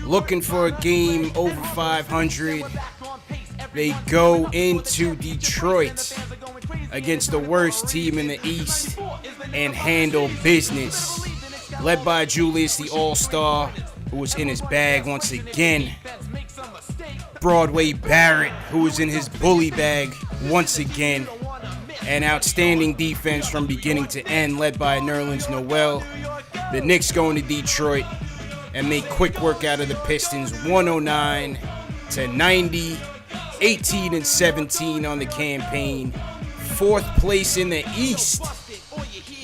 looking for a game over 500. They go into Detroit against the worst team in the East and handle business. Led by Julius, the All-Star, who was in his bag once again. Broadway Barrett, who was in his bully bag once again. And outstanding defense from beginning to end, led by Nerlens Noel. The Knicks going to Detroit and make quick work out of the Pistons, 109-90, 18-17 on the campaign. Fourth place in the East.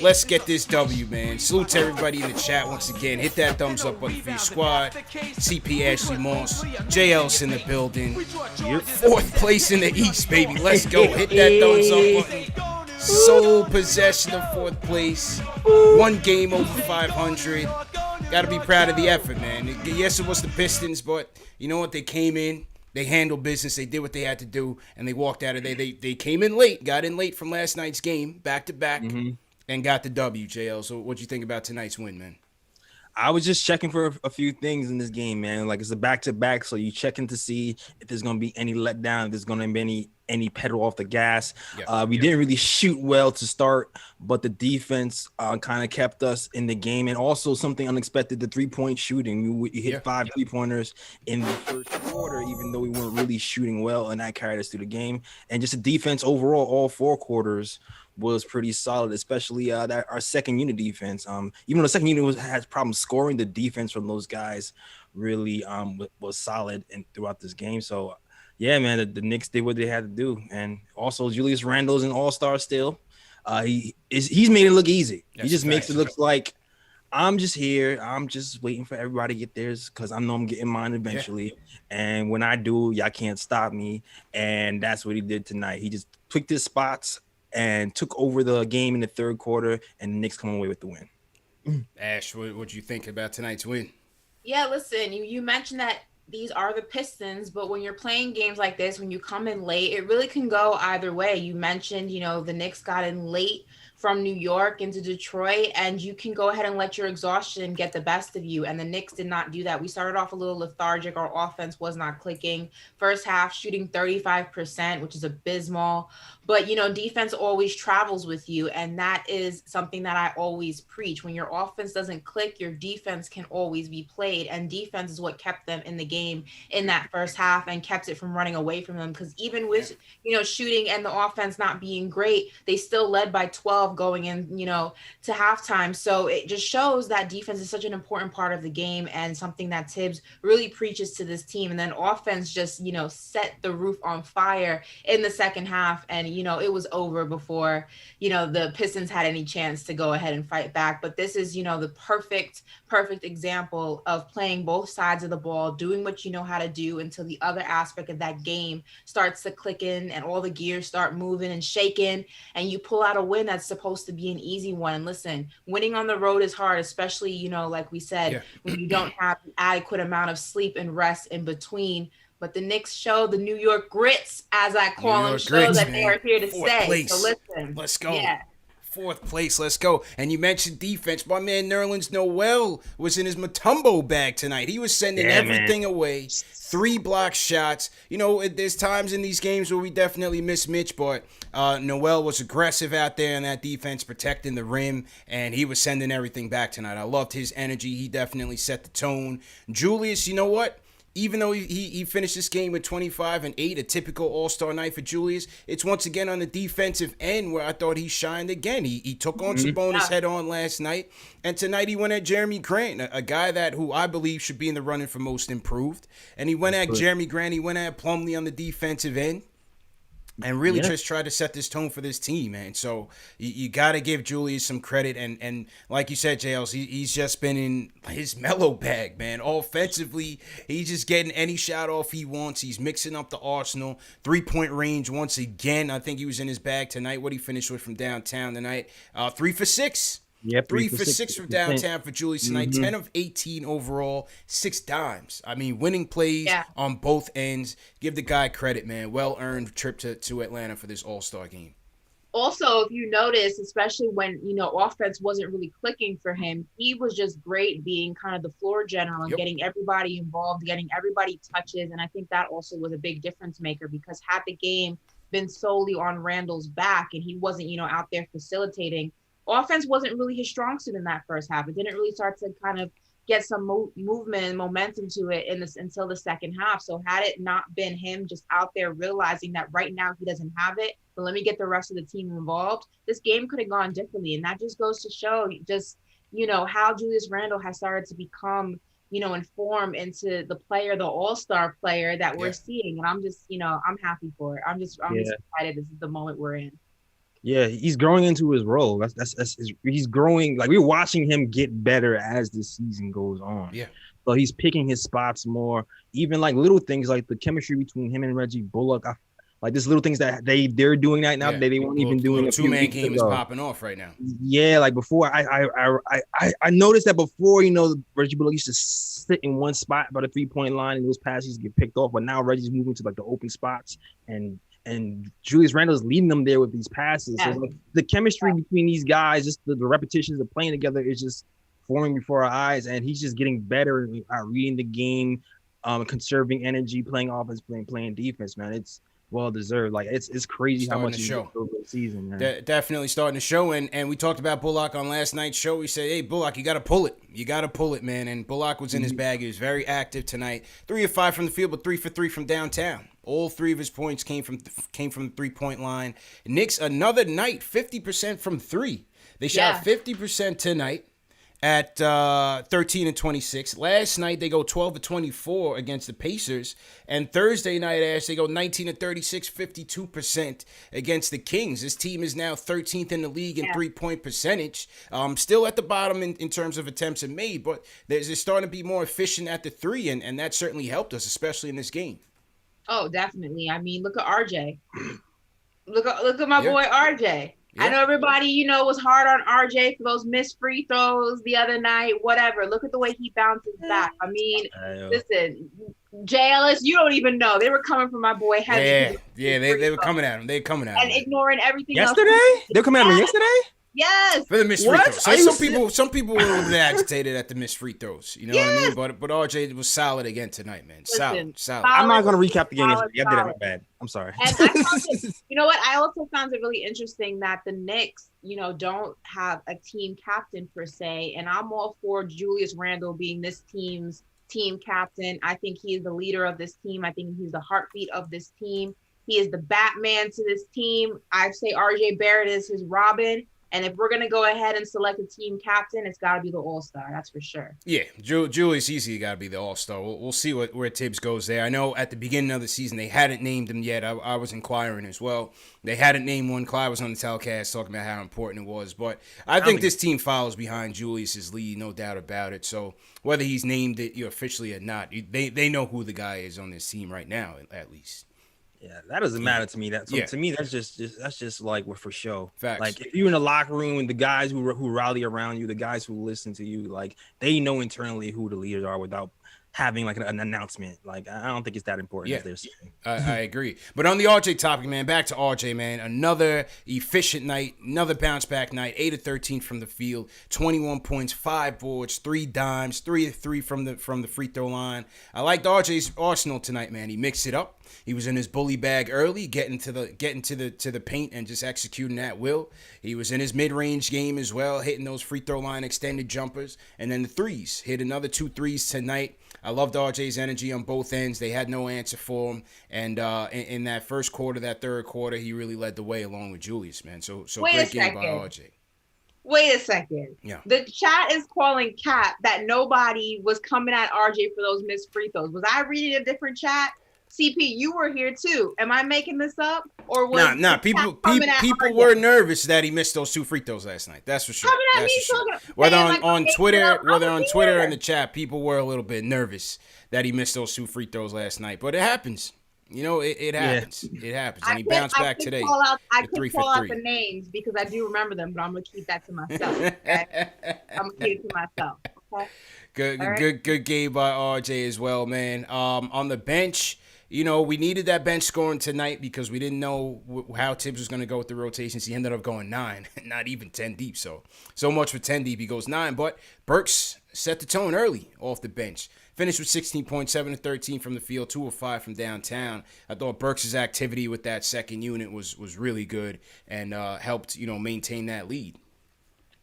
Let's get this W, man. Salute to everybody in the chat once again. Hit that thumbs up button for your squad. CP Ashley Moss, JL's in the building. Fourth place in the East, baby. Let's go. Hit that thumbs up button. Sole possession of fourth place. One game over 500. Got to be proud of the effort, man. Yes, it was the Pistons, but you know what? They came in. They handled business. They did what they had to do, and they walked out of there. They came in late, got in late from last night's game, back-to-back, and got the W, JL. So what'd you think about tonight's win, man? I was just checking for a few things in this game, man. Like, it's a back-to-back, so you checking to see if there's going to be any letdown, if there's going to be any pedal off the gas. We didn't really shoot well to start, but the defense kind of kept us in the game. And also something unexpected, the three-point shooting. We hit 5 3-pointers in the first quarter, even though we weren't really shooting well, and that carried us through the game. And just the defense overall, all 4 quarters, was pretty solid, especially that our second unit defense. Even though the second unit has problems scoring, the defense from those guys really was solid throughout this game. So, yeah, man, the Knicks did what they had to do. And also, Julius Randle's an all-star still. He's made it look easy. He just makes it look like I'm just here. I'm just waiting for everybody to get theirs because I know I'm getting mine eventually. And when I do, y'all can't stop me. And that's what he did tonight. He just picked his spots and took over the game in the third quarter, and the Knicks come away with the win. Ash, what you think about tonight's win? Yeah, listen, you mentioned that these are the Pistons, but when you're playing games like this, when you come in late, it really can go either way. You mentioned, the Knicks got in late from New York into Detroit, and you can go ahead and let your exhaustion get the best of you. And the Knicks did not do that. We started off a little lethargic. Our offense was not clicking. First half shooting 35%, which is abysmal. But, defense always travels with you. And that is something that I always preach. When your offense doesn't click, your defense can always be played. And defense is what kept them in the game in that first half and kept it from running away from them. Because even with, shooting and the offense not being great, they still led by 12 going in, to halftime. So it just shows that defense is such an important part of the game and something that Tibbs really preaches to this team. And then offense just, set the roof on fire in the second half. And, it was over before, the Pistons had any chance to go ahead and fight back. But this is, the perfect example of playing both sides of the ball, doing what you know how to do until the other aspect of that game starts to click in and all the gears start moving and shaking, and you pull out a win that's supposed to be an easy one. And listen, winning on the road is hard, especially, like we said, when you don't have an adequate amount of sleep and rest in between. But the Knicks show the New York grits, as I call them, show that they are here to stay. So listen. Let's go. Yeah. Fourth place, let's go. And you mentioned defense. My man Nerlens Noel was in his Mutombo bag tonight. He was sending everything away. 3 block shots. There's times in these games where we definitely miss Mitch, but Noel was aggressive out there in that defense, protecting the rim, and he was sending everything back tonight. I loved his energy. He definitely set the tone. Julius, you know what? Even though he finished this game with 25 and 8, a typical all-star night for Julius, it's once again on the defensive end where I thought he shined again. He took on Sabonis head-on last night, and tonight he went at Jeremy Grant, a guy who I believe should be in the running for most improved. And he went at Jeremy Grant, he went at Plumlee on the defensive end. And really just try to set this tone for this team, man. So you got to give Julius some credit. And like you said, JLs, he's just been in his mellow bag, man. Offensively, he's just getting any shot off he wants. He's mixing up the arsenal. 3-point range once again. I think he was in his bag tonight. What he finished with from downtown tonight? 3 for 6. Yep, 3 for 6 from downtown for Julius tonight. 10 of 18 overall, 6 dimes. I mean, winning plays on both ends. Give the guy credit, man. Well-earned trip to Atlanta for this All-Star game. Also, if you notice, especially when, offense wasn't really clicking for him, he was just great being kind of the floor general and Yep. getting everybody involved, getting everybody touches. And I think that also was a big difference maker, because had the game been solely on Randall's back and he wasn't, out there facilitating, offense wasn't really his strong suit in that first half. It didn't really start to kind of get some movement and momentum to it until the second half. So had it not been him just out there realizing that right now he doesn't have it, but let me get the rest of the team involved, this game could have gone differently. And that just goes to show just, how Julius Randle has started to become, inform into the player, the all-star player that we're seeing. And I'm just, I'm happy for it. I'm just excited. This is the moment we're in. Yeah, he's growing into his role. He's growing. Like, we're watching him get better as the season goes on. Yeah. So he's picking his spots more. Even like little things like the chemistry between him and Reggie Bullock. Like, there's little things that they're doing right now that they weren't even doing. A two-man game is popping off right now. Yeah, like before, I noticed that before, Reggie Bullock used to sit in one spot by the 3-point line and those passes get picked off. But now Reggie's moving to like the open spots, and Julius Randle is leading them there with these passes. Yeah. So like, the chemistry between these guys, just the repetitions of playing together, is just forming before our eyes, and he's just getting better at reading the game, conserving energy, playing offense, playing defense. Man, it's well deserved. Like, it's crazy how much he's shown over the season. Man. Definitely starting to show, and we talked about Bullock on last night's show. We said, hey, Bullock, you got to pull it, man. And Bullock was in his bag. He was very active tonight. 3 of 5 from the field, but 3 for 3 from downtown. All 3 of his points came from the 3-point line. Knicks, another night, 50% from 3. They shot 50% tonight at 13 and 26. Last night, they go 12 of 24 against the Pacers. And Thursday night, Ash, they go 19 and 36, 52% against the Kings. This team is now 13th in the league in 3-point percentage. Still at the bottom in terms of attempts made, but they're starting to be more efficient at the 3, and that certainly helped us, especially in this game. Oh, definitely. I mean, look at RJ. Look at my boy RJ. Yeah. I know everybody, was hard on RJ for those missed free throws the other night, whatever. Look at the way he bounces back. I mean, listen, JLS, you don't even know. They were coming for my boy heavy. Yeah, they were coming at him. They were coming at him. And ignoring everything yesterday? else. They were coming at him yesterday? Yes. For the missed free throws. Some people were a little bit agitated at the missed free throws. You know what I mean? But RJ was solid again tonight, man. Solid. I'm not going to recap the game yesterday. I did it bad. I'm sorry. And I found it, I also found it really interesting that the Knicks, don't have a team captain per se. And I'm all for Julius Randle being this team's team captain. I think he is the leader of this team. I think he's the heartbeat of this team. He is the Batman to this team. I say RJ Barrett is his Robin. And if we're going to go ahead and select a team captain, it's got to be the all-star. That's for sure. Yeah, Julius easy got to be the all-star. We'll see where Tibbs goes there. I know at the beginning of the season they hadn't named him yet. I was inquiring as well. They hadn't named one. Clyde was on the telecast talking about how important it was. But I think this team follows behind Julius's lead, no doubt about it. So whether he's named it officially or not, they know who the guy is on this team right now, at least. Yeah, that doesn't matter to me. To me, that's just like for show. Facts. Like, if you're in the locker room and the guys who rally around you, the guys who listen to you, like, they know internally who the leaders are without having like an announcement. Like, I don't think it's that important as they're saying. I agree. But on the RJ topic, man, back to RJ, man. Another efficient night, another bounce back night. 8 of 13 from the field, 21 points, 5 boards, 3 dimes, 3 of 3 from the free throw line. I liked RJ's arsenal tonight, man. He mixed it up. He was in his bully bag early, getting to the paint and just executing at will. He was in his mid-range game as well, hitting those free throw line extended jumpers, and then the threes. Hit another 2 threes tonight. I loved RJ's energy on both ends. They had no answer for him, and in that first quarter, that third quarter, he really led the way along with Julius, man. So great game by RJ. Wait a second. Yeah. The chat is calling cap that nobody was coming at RJ for those missed free throws. Was I reading a different chat? CP, you were here too. Am I making this up? Or was people were nervous that he missed those 2 free throws last night. That's for sure. Whether on Twitter in the chat, people were a little bit nervous that he missed those 2 free throws last night. But it happens. It happens. It happens. And he bounced back today. I could call out the names because I do remember them, but I'm gonna keep that to myself. Okay? I'm gonna keep it to myself. Okay. Good game by RJ as well, man. On the bench, we needed that bench scoring tonight because we didn't know how Tibbs was going to go with the rotations. He ended up going 9, not even 10 deep. So much for 10 deep. He goes 9, but Burks set the tone early off the bench. Finished with 16.7 to 13 from the field, 2 of 5 from downtown. I thought Burks' activity with that second unit was really good and helped, maintain that lead.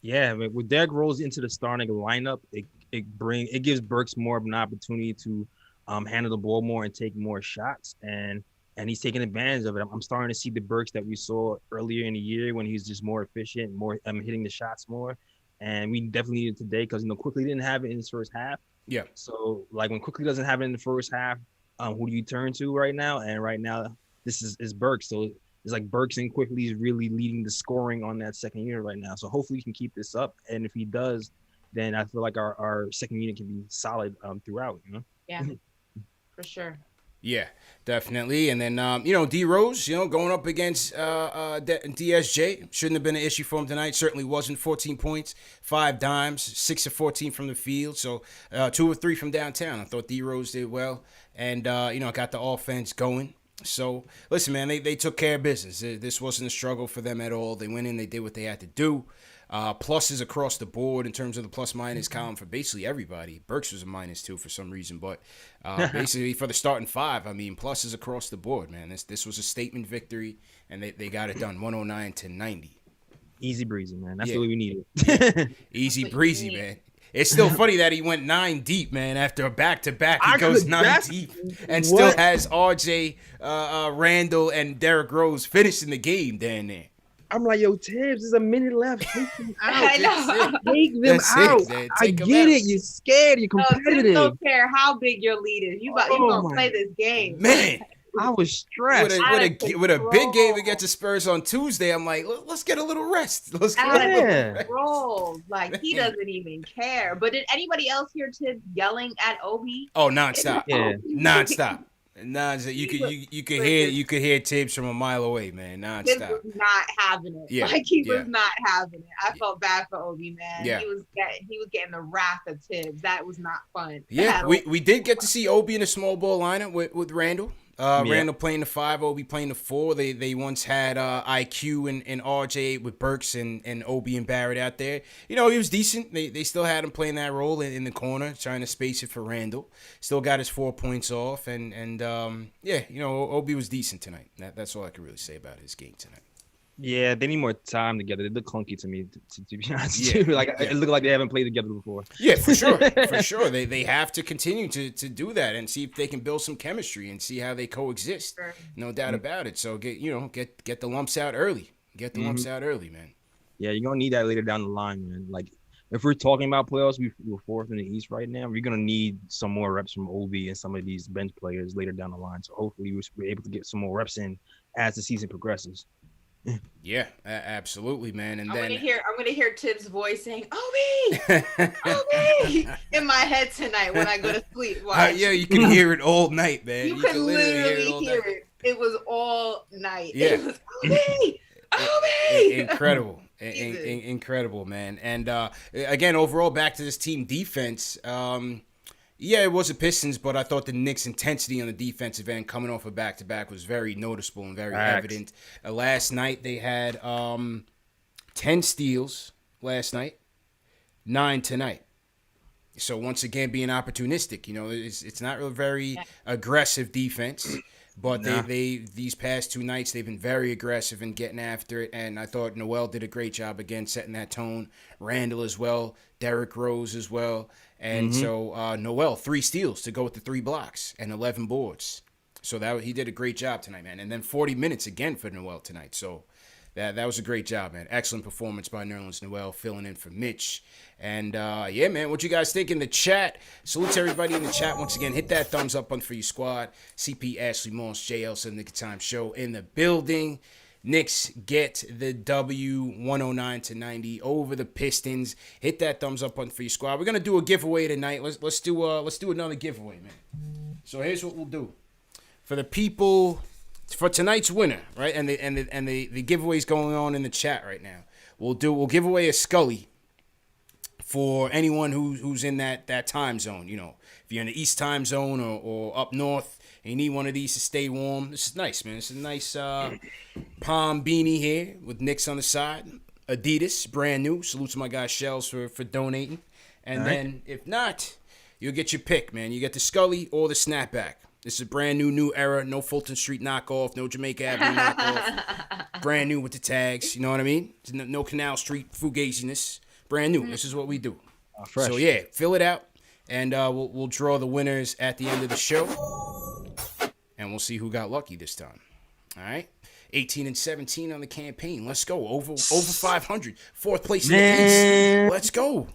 Yeah, with Derrick Rose into the starting lineup, it gives Burks more of an opportunity to handle the ball more and take more shots, and he's taking advantage of it. I'm starting to see the Burks that we saw earlier in the year when he's just more efficient, more hitting the shots more, and we definitely need it today because Quickly didn't have it in his first half. Yeah. So like when Quickly doesn't have it in the first half, who do you turn to right now? And right now, this is Burks. So it's like Burks and Quickly is really leading the scoring on that second unit right now. So hopefully he can keep this up. And if he does, then I feel like our second unit can be solid throughout. Yeah, for sure. Yeah, definitely. And then, D Rose, going up against DSJ. Shouldn't have been an issue for him tonight. Certainly wasn't. 14 points, 5 dimes, 6 of 14 from the field. So 2 of 3 from downtown. I thought D Rose did well and, got the offense going. So, listen, man, they took care of business. This wasn't a struggle for them at all. They went in, they did what they had to do. Pluses across the board in terms of the plus-minus column for basically everybody. Burks was a -2 for some reason, but basically for the starting 5, pluses across the board, man. This was a statement victory, and they got it done, 109 to 90. Easy breezy, man. That's what we needed. Easy breezy, man. It's still funny that he went 9 deep, man. After a back-to-back, he goes 9 deep and still has RJ, Randall, and Derrick Rose finishing the game down there. I'm like, yo, Tibbs, there's a minute left. Take them out. I know. Take them out. I get it. You're scared. You're competitive. No, don't care how big your lead is. You gonna play this game, man. I was stressed. With a big game against the Spurs on Tuesday, I'm like, let's get a little rest. Let's get a little rest. Like, he doesn't even care. But did anybody else hear Tibbs yelling at Obi? Oh, nonstop. Yeah. Nonstop. You could hear Tibbs from a mile away, man. Nonstop. Tibbs was not having it. Yeah. He was not having it. I felt bad for Obi, man. Yeah. He was getting the wrath of Tibbs. That was not fun. Yeah, we did get to see Obi in a small ball lineup with Randall. Randall playing the 5, Obi playing the 4. They once had IQ and RJ with Burks and Obi and Barrett out there. He was decent. They still had him playing that role in the corner, trying to space it for Randall. Still got his 4 points off, and Obi was decent tonight. That's all I can really say about his game tonight. Yeah, they need more time together. They look clunky to me, to be honest. Yeah. It looked like they haven't played together before. Yeah, for sure. For sure. They have to continue to do that and see if they can build some chemistry and see how they coexist. Sure. No doubt about it. So get the lumps out early. Get the lumps out early, man. Yeah, you're gonna need that later down the line, man. Like if we're talking about playoffs, we're 4th in the East right now. We're gonna need some more reps from Obi and some of these bench players later down the line. So hopefully we're able to get some more reps in as the season progresses. Yeah, absolutely, man. And I'm then gonna hear Tibbs' voice saying "Obi, Obi" in my head tonight when I go to sleep. Yeah, you can hear it all night, man. You can literally hear it. It was all night. Yeah. It was Obi, Obi. Incredible. Incredible, man. And again, overall, back to this team defense. Yeah, it was the Pistons, but I thought the Knicks' intensity on the defensive end coming off a back-to-back was very noticeable and very evident. Last night, they had 10 steals last night, 9 tonight. So once again, being opportunistic. It's not really very aggressive defense, but these past 2 nights, they've been very aggressive in getting after it, and I thought Noel did a great job again setting that tone. Randall as well, Derrick Rose as well. And so Noel, 3 steals to go with the 3 blocks and 11 boards. So he did a great job tonight, man. And then 40 minutes again for Noel tonight. So that was a great job, man. Excellent performance by Nerlens Noel, filling in for Mitch. And yeah, man, what you guys think in the chat? Salute to everybody in the chat once again. Hit that thumbs up button for your squad. CP Ashley Moss, JL 7 Nick of Time Show in the building. Knicks get the W 109 to 90 over the Pistons. Hit that thumbs up button for your squad. We're gonna do a giveaway tonight. Let's do another giveaway, man. So here's what we'll do. For the people, for tonight's winner, right? And the giveaway's going on in the chat right now. We'll give away a Scully for anyone who's in that time zone. If you're in the East time zone or up north, You need one of these to stay warm. This is nice, man. It's a nice palm beanie here with Knicks on the side. Adidas, brand new. Salute to my guy Shells for donating. And then, if not, you'll get your pick, man. You get the Scully or the Snapback. This is a brand new era. No Fulton Street knockoff. No Jamaica Avenue knockoff. Brand new with the tags. You know what I mean? No Canal Street fugaziness. Brand new. This is what we do. Fresh. So, yeah, fill it out. And we'll draw the winners at the end of the show. And we'll see who got lucky this time. All right? 18 and 17 on the campaign. Let's go. Over 500. Fourth place in the East. Let's go.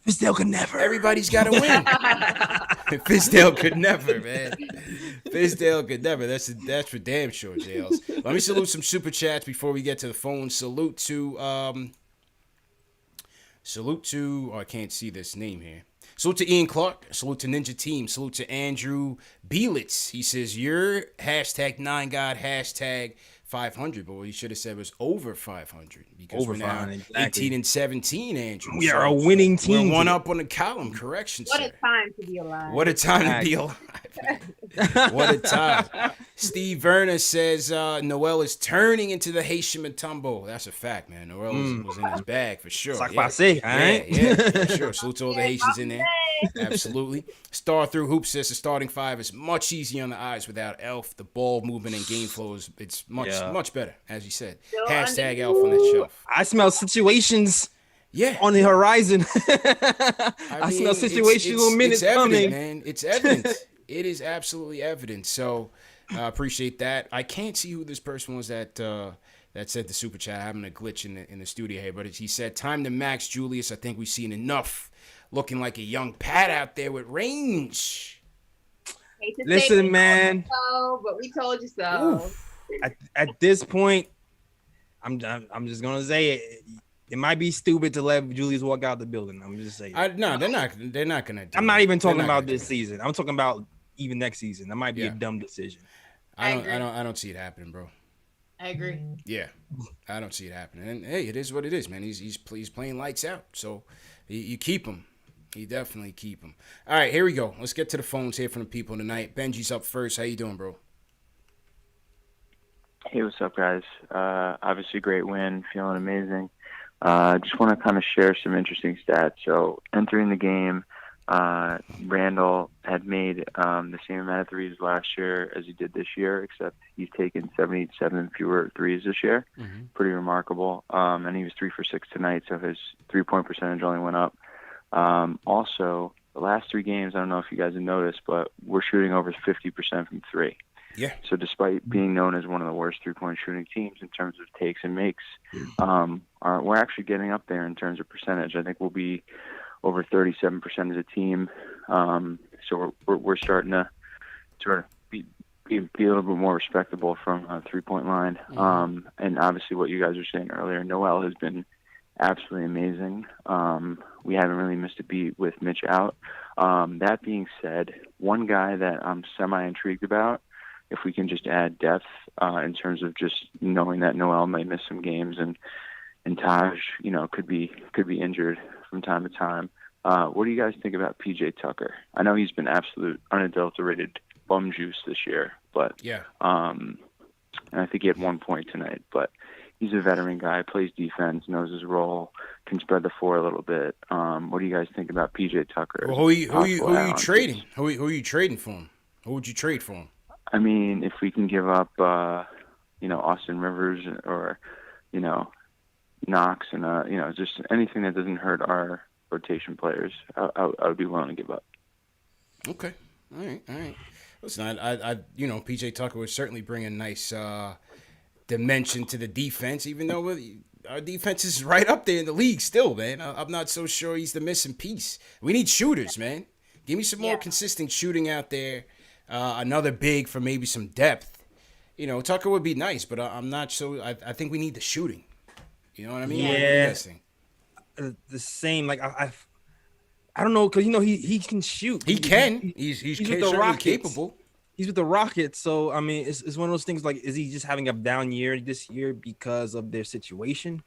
Fizdale could never. Everybody's got to win. Fizdale could never, man. Fizdale could never. That's for damn sure, Jails. Let me salute some super chats before we get to the phone. Salute to oh, I can't see this name here. Salute to Ian Clark. Salute to Ninja Team. Salute to Andrew Belitz. He says, your hashtag 9God hashtag 500, but what he should have said was over 500 because over we're now 18 and 17, Andrew. We are a winning team. We're one up on the column. Correction, What sir. a time to be alive. What a time to be alive. What a time. Steve Verna says Noel is turning into the Haitian Matumbo. That's a fact, man. Noel was in his bag for sure. Yeah, for sure. Salute to all the Haitians in there. Absolutely. Star Through Hoop says the starting five is much easier on the eyes without Elf. The ball movement and game flow is much better, as you said. Hashtag Elf on that shelf. I smell situations on the horizon. I smell situational minutes coming. Man. It's evident. It is absolutely evident. So I appreciate that. I can't see who this person was that said the super chat. I'm having a glitch in the studio here, but he said, time to max Julius. I think we've seen enough. Looking like a young Pat out there with range. Listen, man. But we told you so. At this point, I'm just gonna say it. It might be stupid to let Julius walk out the building. I'm just saying. No, they're not gonna. I'm not even talking about this season. I'm talking about even next season. That might be a dumb decision. I don't see it happening, bro. I agree. Yeah, I don't see it happening. And hey, it is what it is, man. He's playing lights out. So you keep him. You definitely keep him. All right, here we go. Let's get to the phones here from the people tonight. Benji's up first. How you doing, bro? Hey, what's up, guys? Obviously, great win. Feeling amazing. Just want to kind of share some interesting stats. So, entering the game, Randall had made the same amount of threes last year as he did this year, except he's taken 77 fewer threes this year. Mm-hmm. Pretty remarkable. And he was 3 for 6 tonight, so his three-point percentage only went up. Also, the last 3 games, I don't know if you guys have noticed, but we're shooting over 50% from 3. Yeah. So despite being known as one of the worst three-point shooting teams in terms of takes and makes, we're actually getting up there in terms of percentage. I think we'll be over 37% as a team. So we're starting to sort of be a little bit more respectable from a three-point line. And obviously what you guys were saying earlier, Noel has been absolutely amazing. We haven't really missed a beat with Mitch out. That being said, one guy that I'm semi-intrigued about, if we can just add depth in terms of just knowing that Noel might miss some games and Taj, could be injured from time to time. What do you guys think about PJ Tucker? I know he's been absolute unadulterated bum juice this year, but and I think he had 1 point tonight, but he's a veteran guy, plays defense, knows his role, can spread the floor a little bit. What do you guys think about PJ Tucker? Well, who are you trading? Who are you trading for him? Who would you trade for him? I mean, if we can give up, Austin Rivers or, Knox and, just anything that doesn't hurt our rotation players, I would be willing to give up. Okay. All right. Listen, I PJ Tucker would certainly bring a nice dimension to the defense, even though our defense is right up there in the league still, man. I'm not so sure he's the missing piece. We need shooters, man. Give me some more consistent shooting out there. Another big for maybe some depth. Tucker would be nice, but I'm not so. I think we need the shooting. You know what I mean? Yeah. The same. Like I don't know, because he can shoot. He can. He's with the Rockets. Capable. He's with the Rockets, so I mean, it's one of those things. Like, is he just having a down year this year because of their situation?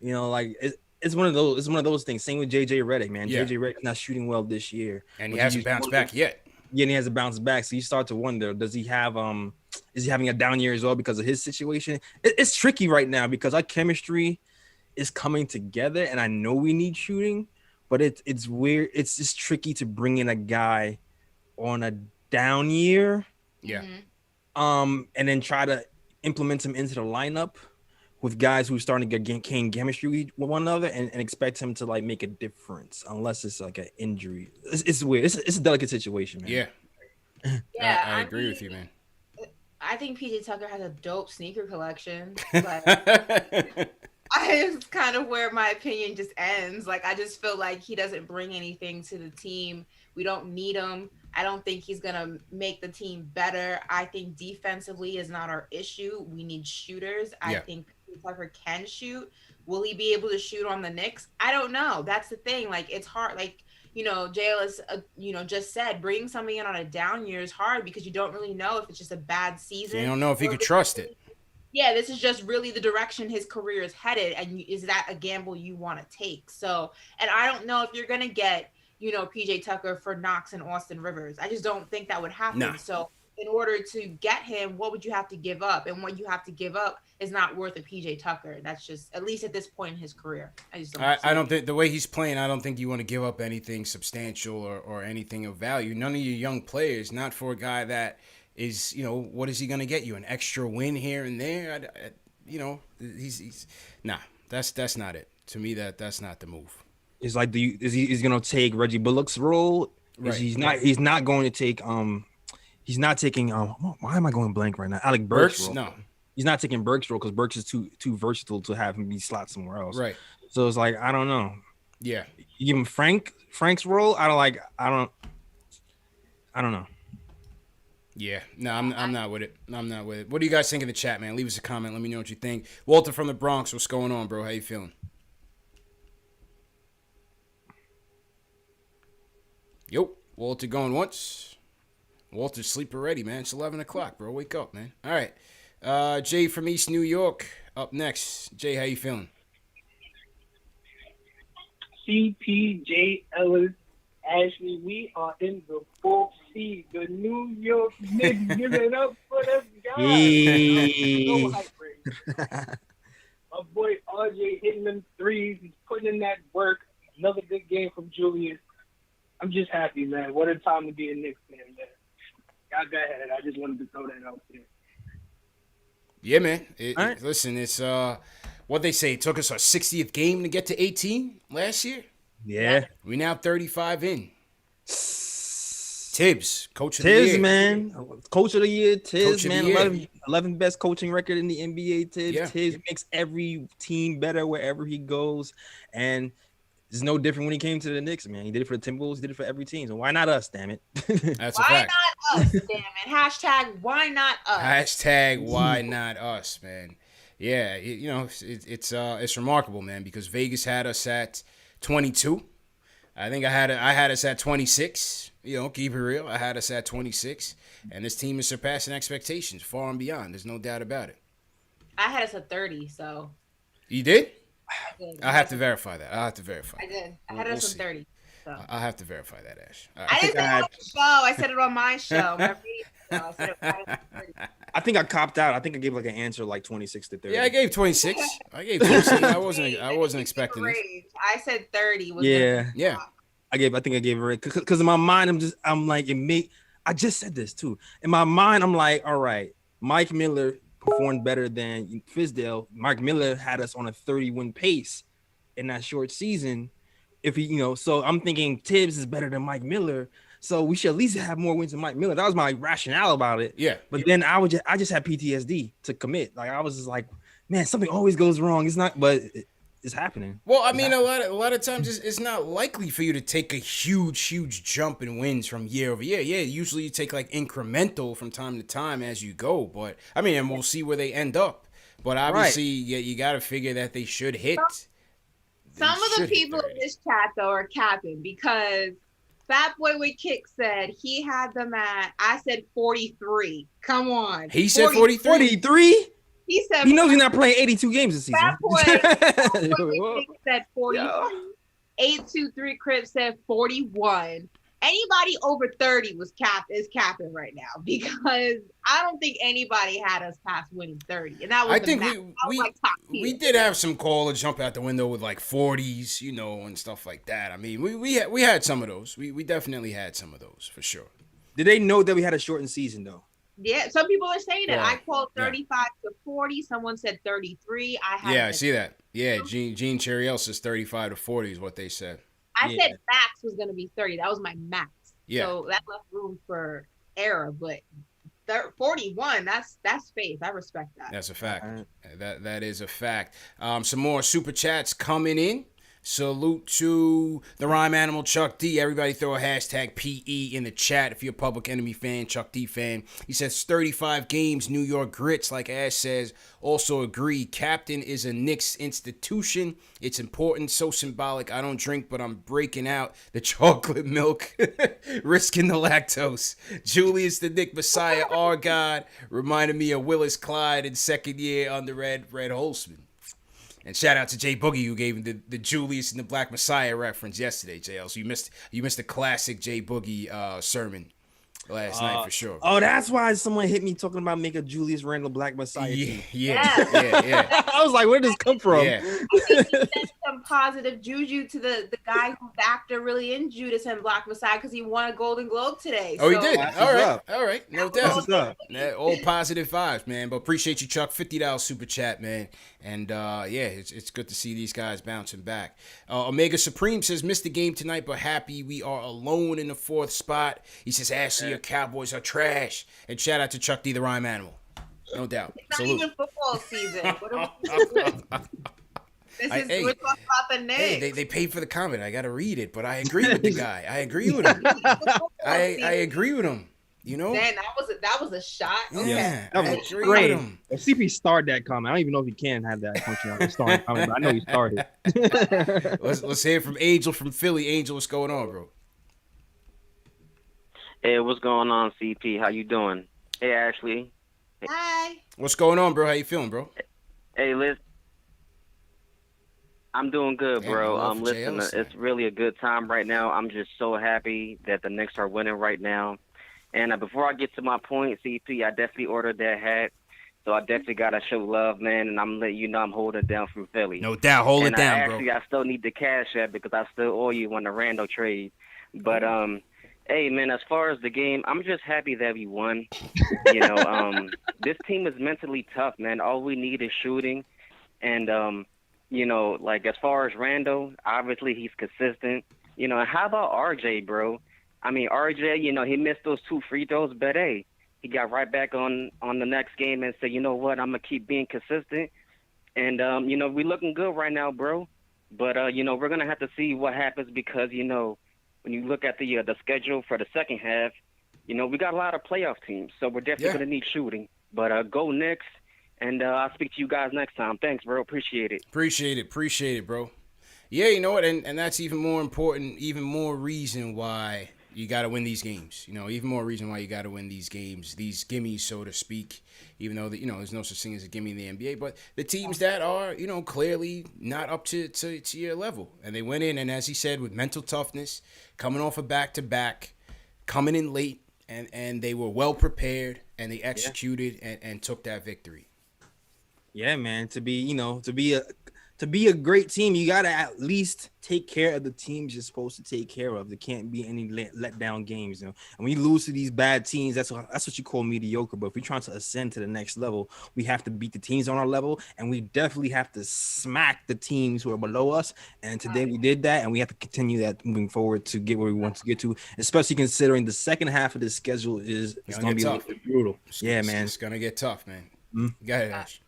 It's one of those. It's one of those things. Same with JJ Redick, man. JJ Redick's not shooting well this year, and he hasn't bounced back yet. Yeah, and he has to bounce back. So you start to wonder, does he have is he having a down year as well because of his situation? It's tricky right now because our chemistry is coming together, and I know we need shooting, but it's weird. It's just tricky to bring in a guy on a down year. Yeah. And then try to implement him into the lineup with guys who are starting to gain chemistry with one another and expect him to like make a difference unless it's like an injury. It's weird. It's a delicate situation, man. Yeah. Yeah, I agree with you, man. I think PJ Tucker has a dope sneaker collection. Like, it's kind of where my opinion just ends. Like, I just feel like he doesn't bring anything to the team. We don't need him. I don't think he's going to make the team better. I think defensively is not our issue. We need shooters. I think Tucker can shoot. Will he be able to shoot on the Knicks? I don't know. That's the thing. Like, it's hard. Like, JLS, just said, bringing somebody in on a down year is hard because you don't really know if it's just a bad season. You don't know if you could trust it. Yeah, this is just really the direction his career is headed. And is that a gamble you want to take? So, and I don't know if you're going to get, PJ Tucker for Knox and Austin Rivers. I just don't think that would happen. No. So in order to get him, what would you have to give up? And what you have to give up is not worth a PJ Tucker. That's just, at least at this point in his career. I don't think the way he's playing, I don't think you want to give up anything substantial or anything of value. None of your young players, not for a guy that is, what is he going to get you? An extra win here and there? He's that's not it. To me, that's not the move. It's like, he's going to take Reggie Bullock's role? Right. He's not going to take he's not taking why am I going blank right now? Alec Burks' role. No. He's not taking Burks' role because Burks is too versatile to have him be slot somewhere else. Right. So it's like, I don't know. Yeah. You give him Frank's role. I don't know. Yeah. No, I'm not with it. I'm not with it. What do you guys think in the chat, man? Leave us a comment. Let me know what you think. Walter from the Bronx, what's going on, bro? How you feeling? Yo, Walter going once. Walter's sleep already, man. It's 11 o'clock, bro. Wake up, man. All right. Jay from East New York up next. Jay, how you feeling? CPJ Ellis, Ashley, we are in the 4th seed. The New York Knicks. Give it up for them guys. Hey. My boy RJ hitting them threes. He's putting in that work. Another good game from Julius. I'm just happy, man. What a time to be a Knicks fan, man. Y'all go ahead. I just wanted to throw that out there. Yeah, man. Listen, it's what they say. It took us our 60th game to get to 18 last year. Yeah. We now 35 in. Tibbs, coach of the Tibbs, year. man. Coach of the year. Tibbs, Coach of man. the year. 11 best coaching record in the NBA. Tibbs. Yeah. Tibbs makes every team better wherever he goes. And it's no different when he came to the Knicks, man. He did it for the Timberwolves. He did it for every team. So why not us, damn it? That's a why fact. not us, damn it? Hashtag why not us? Hashtag why not us, man. Yeah, it's remarkable, man, because Vegas had us at 22. I think I had us at 26. Keep it real. I had us at 26, and this team is surpassing expectations far and beyond. There's no doubt about it. I had us at 30, so. You did? I I have to verify that. I did. I had us at 30. So. I'll have to verify that, Ash. I didn't say it on the show. I said it on my show. My radio show. I said it at 30. I think I copped out. I think I gave like an answer like 26 to 30. Yeah, I gave 26. I gave 26. I wasn't expecting this. I said 30. Yeah. I think I gave it because in my mind I'm like I just said this too. In my mind I'm like, all right, Mike Miller performed better than Fizdale. Mike Miller had us on a 30-win pace in that short season. If he, so I'm thinking Tibbs is better than Mike Miller, so we should at least have more wins than Mike Miller. That was my rationale about it. Yeah. But then I just had PTSD to commit. Like I was just like, man, something always goes wrong. It's not, but it's happening. Well, I mean, a lot of times it's not likely for you to take a huge jump in wins from year over year. Yeah, usually you take like incremental from time to time as you go. But I mean, and we'll see where they end up. But obviously, you got to figure that they should hit. Some of the people in this chat though are capping because Fat Boy with Kick said he had them at. I said 43. Come on. He said 43. 43. He said he knows he's not playing 82 games this season. Fat Boy said 43. 823 Crip said 41. anybody over 30 is capping right now, because I don't think anybody had us past winning 30, and that was I the think max. Like top we tier. did have some callers jump out the window with like 40s, and stuff like that. I mean, we had some of those. We definitely had some of those for sure. Did they know that we had a shortened season though? Yeah, some people are saying it. Well, I called 35 to 40. Someone said 33. I had I see that. Yeah, Gene Cheriel says 35 to 40 is what they said. I said max was going to be 30. That was my max. Yeah. So that left room for error, but 41, that's faith. I respect that. That's a fact. That is a fact. Some more super chats coming in. Salute to the Rhyme Animal Chuck D. Everybody throw a hashtag PE in the chat if you're a Public Enemy fan, Chuck D fan. He says 35 games, New York Grits, like Ash says. Also agree, Captain is a Knicks institution. It's important, so symbolic. I don't drink, but I'm breaking out the chocolate milk, risking the lactose. Julius the Nick Messiah, our God, reminded me of Willis Clyde in second year under Red Holzman. And shout out to Jay Boogie, who gave him the Julius and the Black Messiah reference yesterday, JL. So you missed a classic Jay Boogie sermon last night for sure. Oh, that's why someone hit me talking about make a Julius Randle Black Messiah. Yeah. I was like, where did this come from? Yeah. I think he sent some positive juju to the guy who backed her really in Judas and Black Messiah, because he won a Golden Globe today. Oh, he did. All right. No doubt. All positive vibes, man. But appreciate you, Chuck. $50 super chat, man. And it's good to see these guys bouncing back. Omega Supreme says, missed the game tonight, but happy we are alone in the fourth spot. He says, Ashley, your Cowboys are trash. And shout out to Chuck D, the Rhyme Animal. No doubt. It's not even football season. What are we doing? We're talking about the Knicks. Hey, they paid for the comment. I got to read it, but I agree with the guy. I agree with him. I agree with him. Man, that was a shot. Okay. Yeah, that was great. If CP started that comment, I don't even know if he can have that function. Start comment, but I know he started. Let's hear from Angel from Philly. Angel, what's going on, bro? Hey, what's going on, CP? How you doing? Hey, Ashley. Hi. What's going on, bro? How you feeling, bro? Hey, Liz. I'm doing good, bro. Listen, it's really a good time right now. I'm just so happy that the Knicks are winning right now. And before I get to my point, CP, I definitely ordered that hat. So I definitely got to show love, man. And I'm letting you know I'm holding it down from Philly. No doubt. Hold it down, bro. I still need the cash app because I still owe you on the Randall trade. But, hey, man, as far as the game, I'm just happy that we won. This team is mentally tough, man. All we need is shooting. And, as far as Randall, obviously he's consistent. And how about RJ, bro? I mean, RJ, he missed those 2 free throws, but hey, he got right back on the next game and said, you know what, I'm going to keep being consistent. And, we're looking good right now, bro. But, we're going to have to see what happens because, when you look at the schedule for the second half, we got a lot of playoff teams. So we're definitely going to need shooting. But go Knicks, and I'll speak to you guys next time. Thanks, bro. Appreciate it. Appreciate it, bro. Yeah, you know what? And that's even more important, even more reason why you got to win these games. Even more reason why you got to win these games, these gimmies, so to speak, even though, there's no such thing as a gimme in the NBA. But the teams that are, clearly not up to your level. And they went in, and as he said, with mental toughness, coming off a back-to-back, coming in late, and they were well prepared, and they executed and took that victory. Yeah, man. To be a great team, you gotta at least take care of the teams you're supposed to take care of. There can't be any let down games, And when you lose to these bad teams, that's what you call mediocre. But if we're trying to ascend to the next level, we have to beat the teams on our level, and we definitely have to smack the teams who are below us. And today we did that, and we have to continue that moving forward to get where we want to get to. Especially considering the second half of this schedule is going to be a little bit brutal. Man, it's gonna get tough, man. Go ahead, Ash.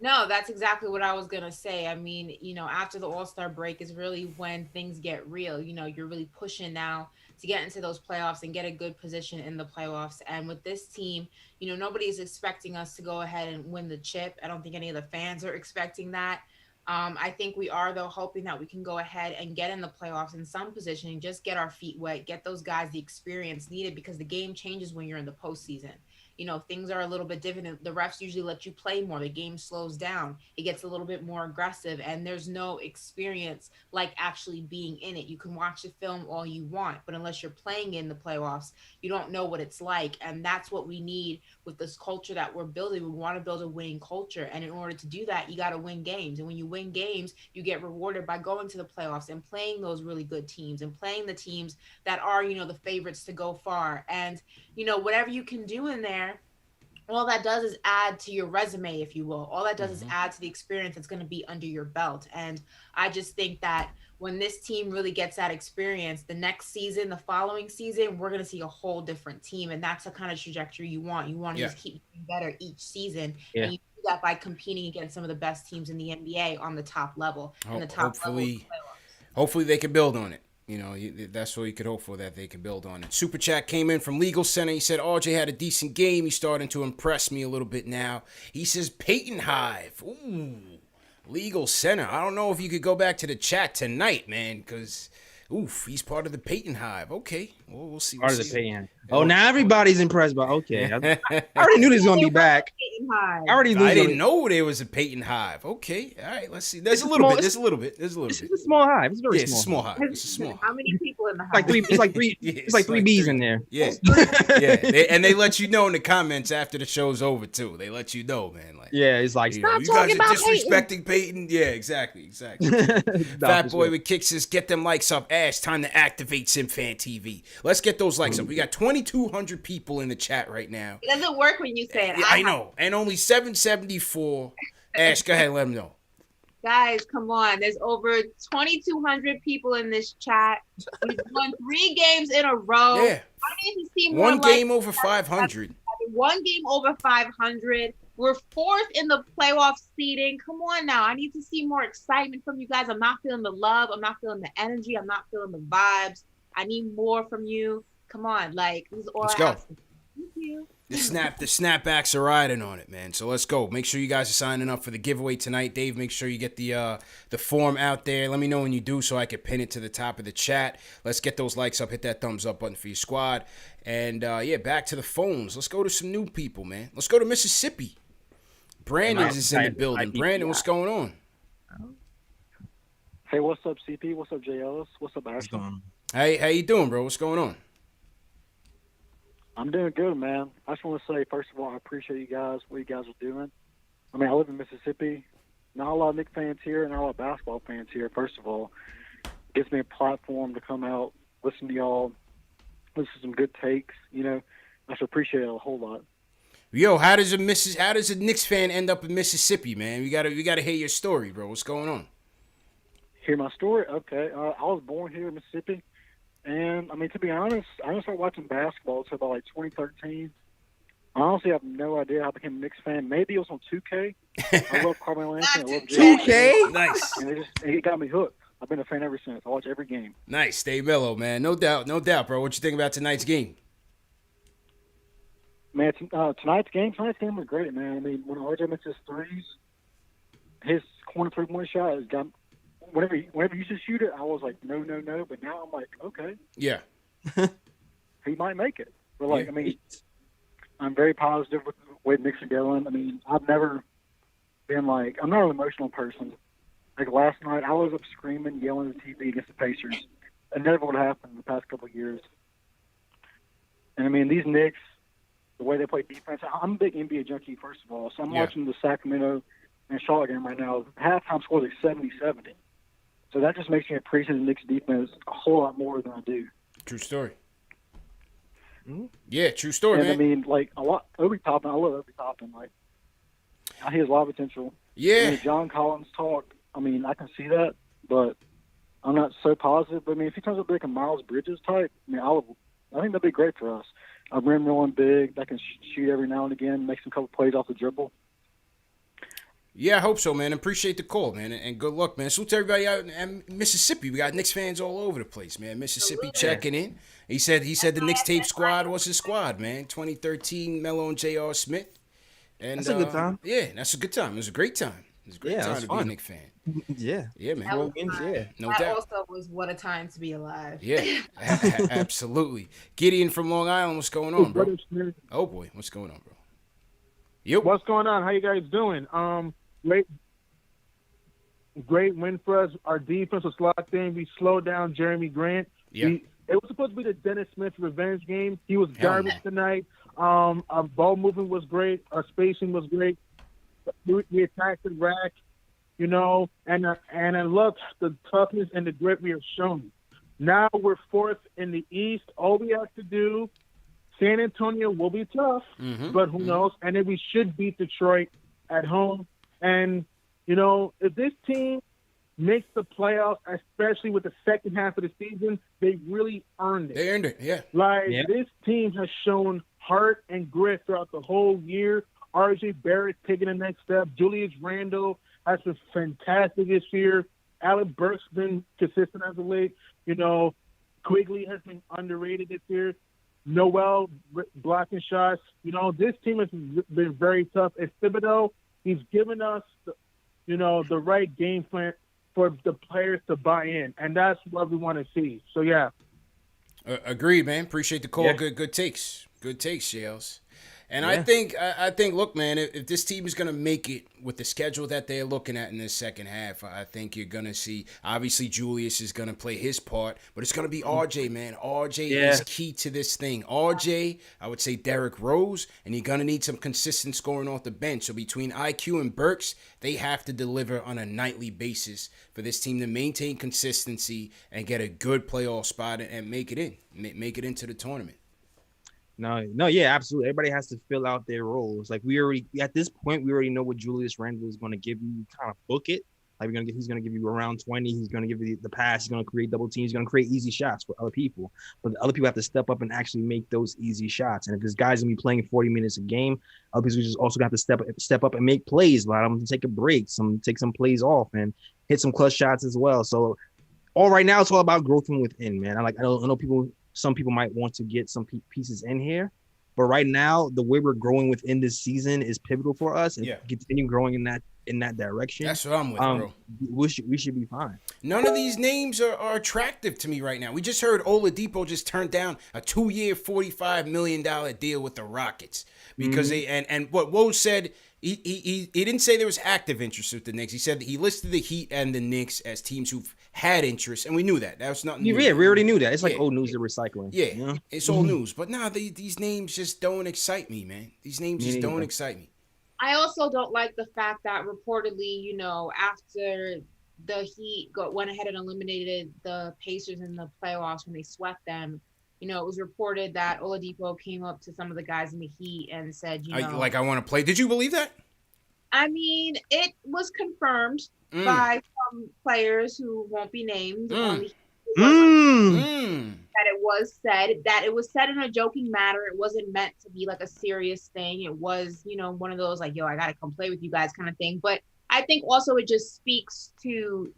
No, that's exactly what I was going to say. I mean, after the All-Star break is really when things get real. You're really pushing now to get into those playoffs and get a good position in the playoffs. And with this team, nobody's expecting us to go ahead and win the chip. I don't think any of the fans are expecting that. I think we are, though, hoping that we can go ahead and get in the playoffs in some position and just get our feet wet, get those guys the experience needed, because the game changes when you're in the postseason. things are a little bit different. The refs usually let you play more. The game slows down. It gets a little bit more aggressive, and there's no experience like actually being in it. You can watch the film all you want, but unless you're playing in the playoffs, you don't know what it's like. And that's what we need with this culture that we're building. We want to build a winning culture. And in order to do that, you got to win games. And when you win games, you get rewarded by going to the playoffs and playing those really good teams and playing the teams that are, the favorites to go far. And, whatever you can do in there, all that does is add to your resume, if you will. All that does is add to the experience that's going to be under your belt. And I just think that when this team really gets that experience, the next season, the following season, we're going to see a whole different team. And that's the kind of trajectory you want. You want to just keep getting better each season. Yeah. And you do that by competing against some of the best teams in the NBA on the top level. Hopefully they can build on it. That's what you could hope for, that they can build on it. Super Chat came in from Legal Center. He said, RJ had a decent game. He's starting to impress me a little bit now. He says, Peyton Hive. Ooh, Legal Center. I don't know if you could go back to the chat tonight, man, because, he's part of the Peyton Hive. Okay. Well, we'll see. Part of the Peyton. Oh, now everybody's impressed, but okay. I already knew this was going to be back. I didn't know there was a Peyton Hive. Okay. All right. Let's see. There's a little bit. It's a small hive. It's very small hive. It's a small hive. How many people in the hive? It's like three bees in there. Yeah. And they let you know in the comments after the show's over, too. They let you know, man. Like, it's like, stop talking about disrespecting Peyton. Yeah, exactly. Fat Boy with Kicks says, get them likes up. Ash, time to activate CFan TV. Let's get those likes up. We got 2,200 people in the chat right now. It doesn't work when you say it. I know. And only 774. Ash, go ahead and let them know. Guys, come on. There's over 2,200 people in this chat. We've won 3 games in a row. Yeah. I need to see more. One game over 500. One game over 500. We're 4th in the playoff seeding. Come on now. I need to see more excitement from you guys. I'm not feeling the love. I'm not feeling the energy. I'm not feeling the vibes. I need more from you. Come on. Like, this is all Let's I go. ask. Thank you. The snapbacks are riding on it, man. So let's go. Make sure you guys are signing up for the giveaway tonight. Dave, make sure you get the form out there. Let me know when you do so I can pin it to the top of the chat. Let's get those likes up. Hit that thumbs up button for your squad. And, back to the phones. Let's go to some new people, man. Let's go to Mississippi. Brandon is in the building. Brandon, what's going on? Hey, what's up, CP? What's up, JLS? What's up, Ashton? Hey, how you doing, bro? What's going on? I'm doing good, man. I just want to say, first of all, I appreciate you guys, what you guys are doing. I mean, I live in Mississippi. Not a lot of Knicks fans here, not a lot of basketball fans here, first of all. It gives me a platform to come out, listen to y'all, listen to some good takes, I just appreciate it a whole lot. Yo, how does a Knicks fan end up in Mississippi, man? We gotta hear your story, bro. What's going on? Hear my story? Okay. I was born here in Mississippi. And, I mean, to be honest, I didn't start watching basketball until about, 2013. I honestly have no idea how I became a Knicks fan. Maybe it was on 2K. I love Carmelo Anthony. I love 2K? Nice. And it got me hooked. I've been a fan ever since. I watch every game. Nice. Stay mellow, man. No doubt, bro. What you think about tonight's game? Man, tonight's game was great, man. I mean, when RJ makes his threes, his corner three-point shot has got – Whenever he used to shoot it, I was like, no. But now I'm like, okay. Yeah. He might make it. But, I mean, I'm very positive with the way Knicks are going. I mean, I've never been like – I'm not an emotional person. Like last night, I was up screaming, yelling at the TV against the Pacers. It never would happen in the past couple of years. And, I mean, these Knicks, the way they play defense – I'm a big NBA junkie, first of all. So I'm watching the Sacramento and Charlotte game right now. Halftime score is like 70-70. So that just makes me appreciate the Knicks defense a whole lot more than I do. True story. Mm-hmm. Yeah, true story, and man. I mean, Obi Toppin, I love Obi Toppin. I hear a lot of potential. Yeah. And John Collins talk, I mean, I can see that, but I'm not so positive. But, I mean, if he turns out like a Miles Bridges type, I mean, I think that'd be great for us. A rim rolling big that can shoot every now and again, make some couple plays off the dribble. Yeah, I hope so, man. Appreciate the call, man, and good luck, man. Salute to everybody out in Mississippi. We got Knicks fans all over the place, man. Mississippi checking in. He said the Knicks tape squad was his squad, man. 2013, Melo and J.R. Smith. And, that's a good time. Yeah, that's a good time. It was a great time. It's a great time to be a Knicks fan. Yeah. Yeah, man. That was No that doubt. also was what a time to be alive. Yeah, absolutely. Gideon from Long Island, what's going on, bro? Oh boy, what's going on, bro? Yep. What's going on? How you guys doing? Great win for us. Our defense was locked in. We slowed down Jeremy Grant. Yeah. It was supposed to be the Dennis Smith revenge game. He was garbage tonight. Our ball movement was great. Our spacing was great. We attacked the rack, you know, and I love the toughness and the grit we have shown. Now we're fourth in the East. All we have to do, San Antonio will be tough, but who knows? And then we should beat Detroit at home. And, you know, if this team makes the playoffs, especially with the second half of the season, they really earned it. They earned it, yeah. This team has shown heart and grit throughout the whole year. R.J. Barrett taking the next step. Julius Randle has been fantastic this year. Alec Burks been consistent as of late. You know, Quigley has been underrated this year. Noel blocking shots. You know, this team has been very tough. And Thibodeau, he's given us, the right game plan for the players to buy in, and that's what we want to see. So, yeah. Agreed, man. Appreciate the call. Yeah. Good takes. Good takes, Shales. And yeah. I think, look, man, if this team is going to make it with the schedule that they're looking at in this second half, I think you're going to see, obviously, Julius is going to play his part, but it's going to be RJ, man. RJ is key to this thing. RJ, I would say Derrick Rose, and you're going to need some consistent scoring off the bench. So between IQ and Burks, they have to deliver on a nightly basis for this team to maintain consistency and get a good playoff spot and make it into the tournament. No, yeah, absolutely. Everybody has to fill out their roles. Like at this point, we already know what Julius Randle is going to give you. Kind of book it. Like he's going to give you around 20. He's going to give you the pass. He's going to create double teams. He's going to create easy shots for other people. But the other people have to step up and actually make those easy shots. And if this guy's going to be playing 40 minutes a game, other people just also got to step up and make plays. Allow them to take a break, take some plays off, and hit some clutch shots as well. So, right now, it's all about growth from within, man. I know people. Some people might want to get some pieces in here, but right now the way we're growing within this season is pivotal for us. And continue growing in that direction. That's what I'm with, bro. We should be fine. None of these names are attractive to me right now. We just heard Oladipo just turned down a 2-year, $45 million deal with the Rockets because they and what Woj said. He didn't say there was active interest with the Knicks. He said that he listed the Heat and the Knicks as teams who've had interest, and we knew that. That was not new. Yeah, we already knew that. It's like old news of recycling. Yeah, you know? It's old news. But these names just don't excite me, man. These names just don't excite me. I also don't like the fact that reportedly, after the Heat went ahead and eliminated the Pacers in the playoffs when they swept them, it was reported that Oladipo came up to some of the guys in the Heat and said, I want to play. Did you believe that? I mean, it was confirmed by some players who won't be named. That it was said in a joking manner. It wasn't meant to be like a serious thing. It was, one of those like, yo, I got to come play with you guys kind of thing. But I think also it just speaks to,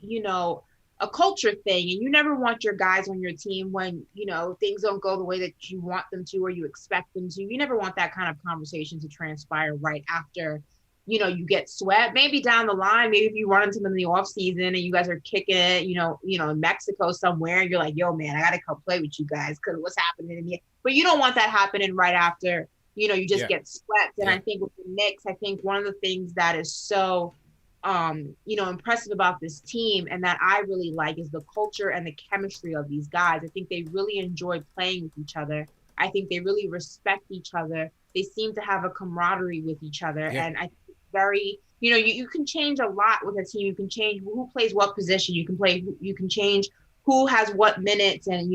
a culture thing, and you never want your guys on your team when things don't go the way that you want them to or you expect them to. You never want that kind of conversation to transpire right after you get swept. Maybe down the line, maybe if you run into them in the off season and you guys are kicking it, in Mexico somewhere, and you're like, yo man, I gotta come play with you guys because what's happening in here. But you don't want that happening right after you just get swept. And I think with the Knicks, one of the things that is so impressive about this team and that I really like is the culture and the chemistry of these guys. I think they really enjoy playing with each other. I think they really respect each other. They seem to have a camaraderie with each other. Yeah. And I think it's very, you can change a lot with a team. You can change who plays what position. You can change who has what minutes and,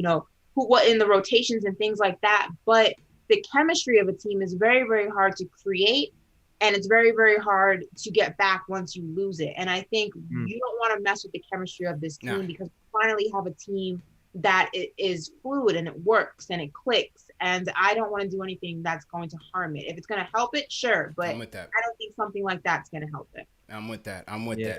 what in the rotations and things like that. But the chemistry of a team is very, very hard to create. And it's very, very hard to get back once you lose it. And I think you don't want to mess with the chemistry of this team because we finally have a team that is fluid and it works and it clicks. And I don't want to do anything that's going to harm it. If it's going to help it, sure. But I don't think something like that's going to help it. I'm with that.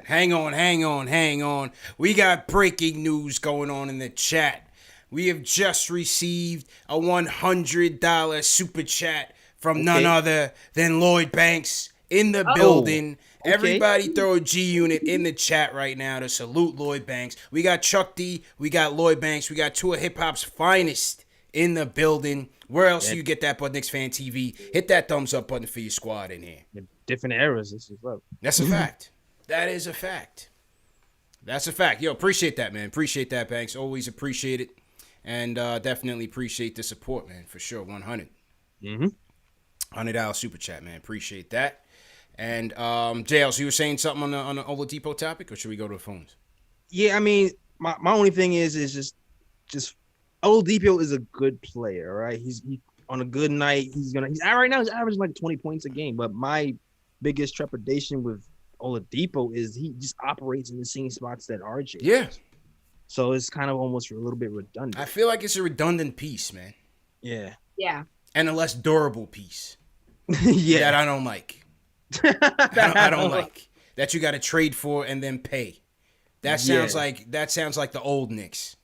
Hang on. We got breaking news going on in the chat. We have just received a $100 super chat from none other than Lloyd Banks, in the building. Okay. Everybody throw a G unit in the chat right now to salute Lloyd Banks. We got Chuck D, we got Lloyd Banks, we got two of hip hop's finest in the building. Where else do you get that but KnicksFanTV? Hit that thumbs up button for your squad in here. Different eras. This is up. That's a fact. That is a fact. That's a fact. Yo, appreciate that, man. Appreciate that, Banks. Always appreciate it. And definitely appreciate the support, man. For sure. 100. $100 super chat, man. Appreciate that. And JL, so you were saying something on the Oladipo topic, or should we go to the phones? Yeah, I mean, my only thing is just Oladipo is a good player, right? He's on a good night. He's right now he's averaging like 20 points a game. But my biggest trepidation with Oladipo is he just operates in the same spots that RJ. Yeah. Does. So it's kind of almost a little bit redundant. I feel like it's a redundant piece, man. Yeah. Yeah. And a less durable piece. Yeah. That I don't like. I don't like that you got to trade for and then pay. That sounds like the old Knicks.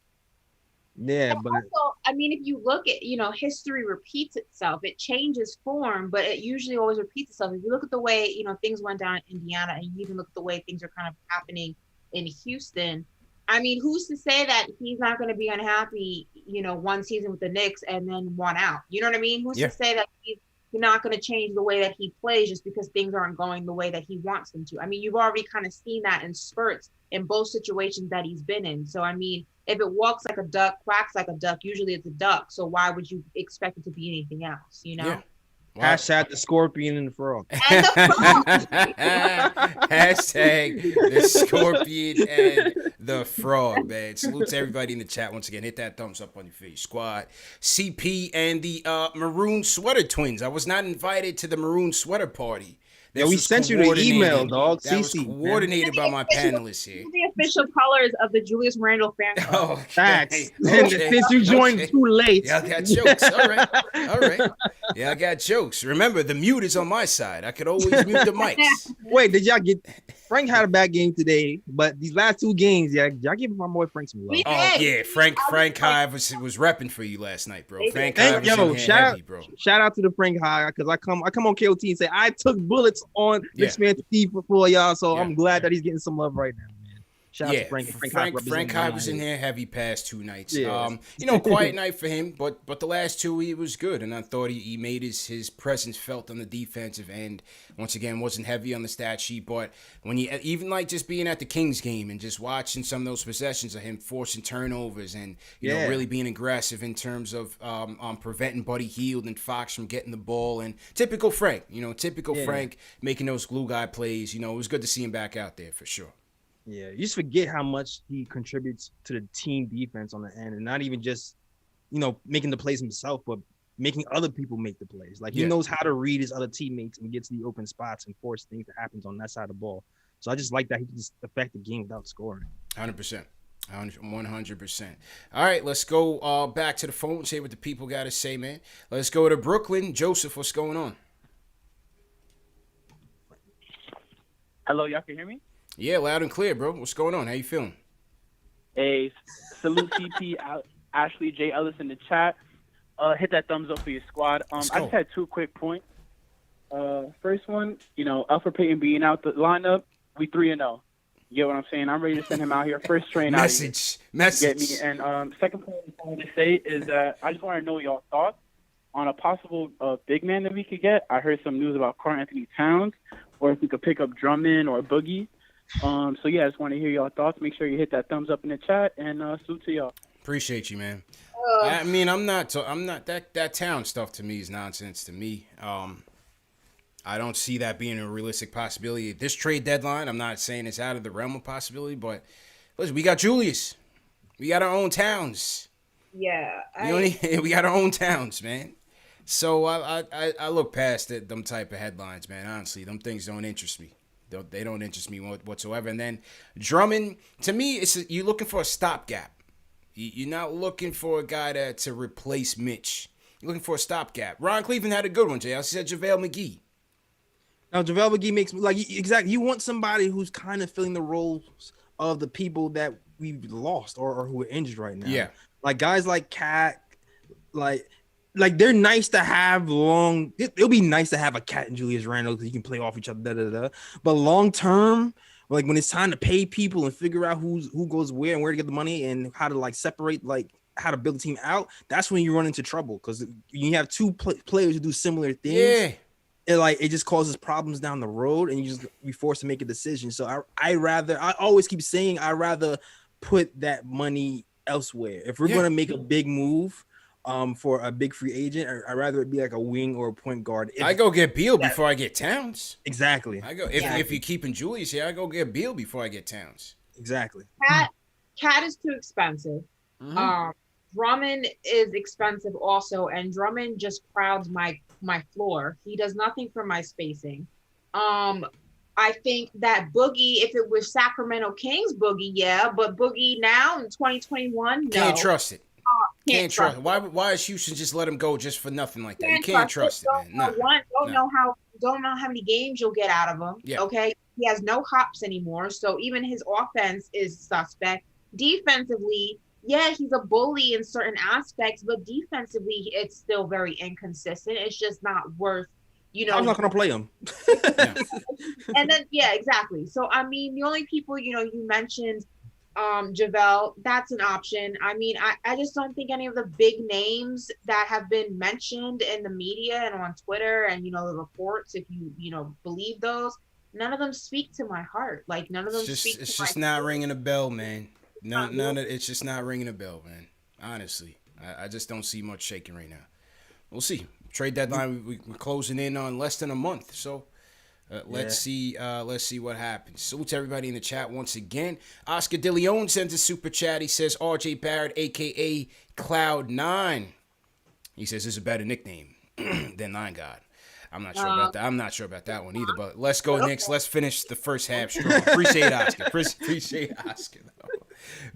Yeah, but also, I mean, if you look at, history repeats itself. It changes form, but it usually always repeats itself. If you look at the way, things went down in Indiana, and you even look at the way things are kind of happening in Houston, I mean, who's to say that he's not going to be unhappy, one season with the Knicks and then one out? You know what I mean? Who's to say that he's not going to change the way that he plays just because things aren't going the way that he wants them to? I mean, you've already kind of seen that in spurts in both situations that he's been in. So, I mean, if it walks like a duck, quacks like a duck, usually it's a duck. So why would you expect it to be anything else, Yeah. Hashtag the scorpion and the frog. And the frog. Hashtag the scorpion and the frog, man. Salute to everybody in the chat once again. Hit that thumbs up on your face, squad. CP and the maroon sweater twins. I was not invited to the maroon sweater party. Yeah, we sent you the email, dog. That was coordinated by my panelists here. The official colors of the Julius Randle fan club. Oh, facts. Since you joined too late. Yeah, I got jokes. All right. Yeah, I got jokes. Remember, the mute is on my side. I could always mute the mics. Wait, did y'all get? Frank had a bad game today, but these last two games, y'all give my boy Frank some love. Oh yeah, Frank Hive was repping for you last night, bro. Frank Hive was heavy, bro. Shout out to the Frank Hive, because I come on KOT and say I took bullets on KnicksFanTV for y'all, so I'm glad that he's getting some love right now, man. Shout out to Frank Hive was in here heavy past 2 nights. Yeah. Quiet night for him, but the last 2 he was good, and I thought he made his presence felt on the defensive end. Once again, wasn't heavy on the stat sheet, but when you even like just being at the Kings game and just watching some of those possessions of him forcing turnovers and really being aggressive in terms of preventing Buddy Hield and Fox from getting the ball, and typical Frank, Frank making those glue guy plays. It was good to see him back out there for sure. Yeah, you just forget how much he contributes to the team defense on the end, and not even just, making the plays himself, but making other people make the plays. Like, he knows how to read his other teammates and get to the open spots and force things to happen on that side of the ball. So I just like that he can just affect the game without scoring. 100%. 100%. All right, let's go back to the phone, see what the people got to say, man. Let's go to Brooklyn. Joseph, what's going on? Hello, y'all can hear me? Yeah, loud and clear, bro. What's going on? How you feeling? Hey, salute CP, Ashley, J. Ellis in the chat. Hit that thumbs up for your squad. I just had 2 quick points. First one, Alfred Payton being out the lineup, we 3-0. You get what I'm saying? I'm ready to send him out here. First train Message. Get me. And second point I want to say is that I just want to know y'all thoughts on a possible big man that we could get. I heard some news about Karl Anthony Towns, or if we could pick up Drummond or Boogie. I just want to hear y'all thoughts. Make sure you hit that thumbs up in the chat, and salute to y'all. Appreciate you, man. I mean, I'm not that Town stuff to me is nonsense to me. I don't see that being a realistic possibility at this trade deadline. I'm not saying it's out of the realm of possibility, but listen, we got Julius, we got our own Towns. Yeah, we got our own Towns, man. So I look past them type of headlines, man. Honestly, them things don't interest me. They don't interest me whatsoever. And then Drummond, to me, you're looking for a stopgap. You're not looking for a guy to replace Mitch. You're looking for a stopgap. Ron Cleveland had a good one, Jay. I said JaVale McGee. Now, JaVale McGee makes exactly. You want somebody who's kind of filling the roles of the people that we've lost or who are injured right now. Yeah, like guys like Cat, like like they're nice to have long. It'll be nice to have a Cat and Julius Randle because you can play off each other. But long term, like when it's time to pay people and figure out who goes where and where to get the money and how to like separate, like how to build a team out, that's when you run into trouble because you have two players who do similar things. Yeah. It just causes problems down the road, and you just be forced to make a decision. So I always keep saying I rather put that money elsewhere. If we're gonna make a big move, for a big free agent, I'd rather it be like a wing or a point guard. I go get Beal before I get Towns. Exactly. I go if you're keeping Julius here, I go get Beal before I get Towns. Exactly. Cat is too expensive. Drummond is expensive also, and Drummond just crowds my floor. He does nothing for my spacing. I think that Boogie, if it was Sacramento Kings Boogie, yeah, but Boogie now in 2021, no. Can't trust it. Can't trust it. Why is Houston just let him go just for nothing like that? You can't trust it, man. Don't know how many games you'll get out of him. Yeah. Okay. He has no hops anymore, so even his offense is suspect. Defensively, yeah, he's a bully in certain aspects, but defensively, it's still very inconsistent. It's just not worth, I'm not gonna play him. And then, yeah, exactly. So I mean, the only people you mentioned, JaVale, that's an option. I mean, I just don't think any of the big names that have been mentioned in the media and on Twitter and the reports, if you believe those, none of them speak to my heart. Like none of them speak to my It's just not ringing a bell, man. None of it's just not ringing a bell, man. Honestly, I just don't see much shaking right now. We'll see. Trade deadline, we're closing in on less than a month, so let's see what happens. Salute to everybody in the chat once again. Oscar De Leon sends a super chat. He says RJ Barrett, aka Cloud9. He says this is a better nickname than Nine God. I'm not sure about that. I'm not sure about that one either. But let's go, Knicks. Let's finish the first half strong. Appreciate Oscar. Appreciate Oscar.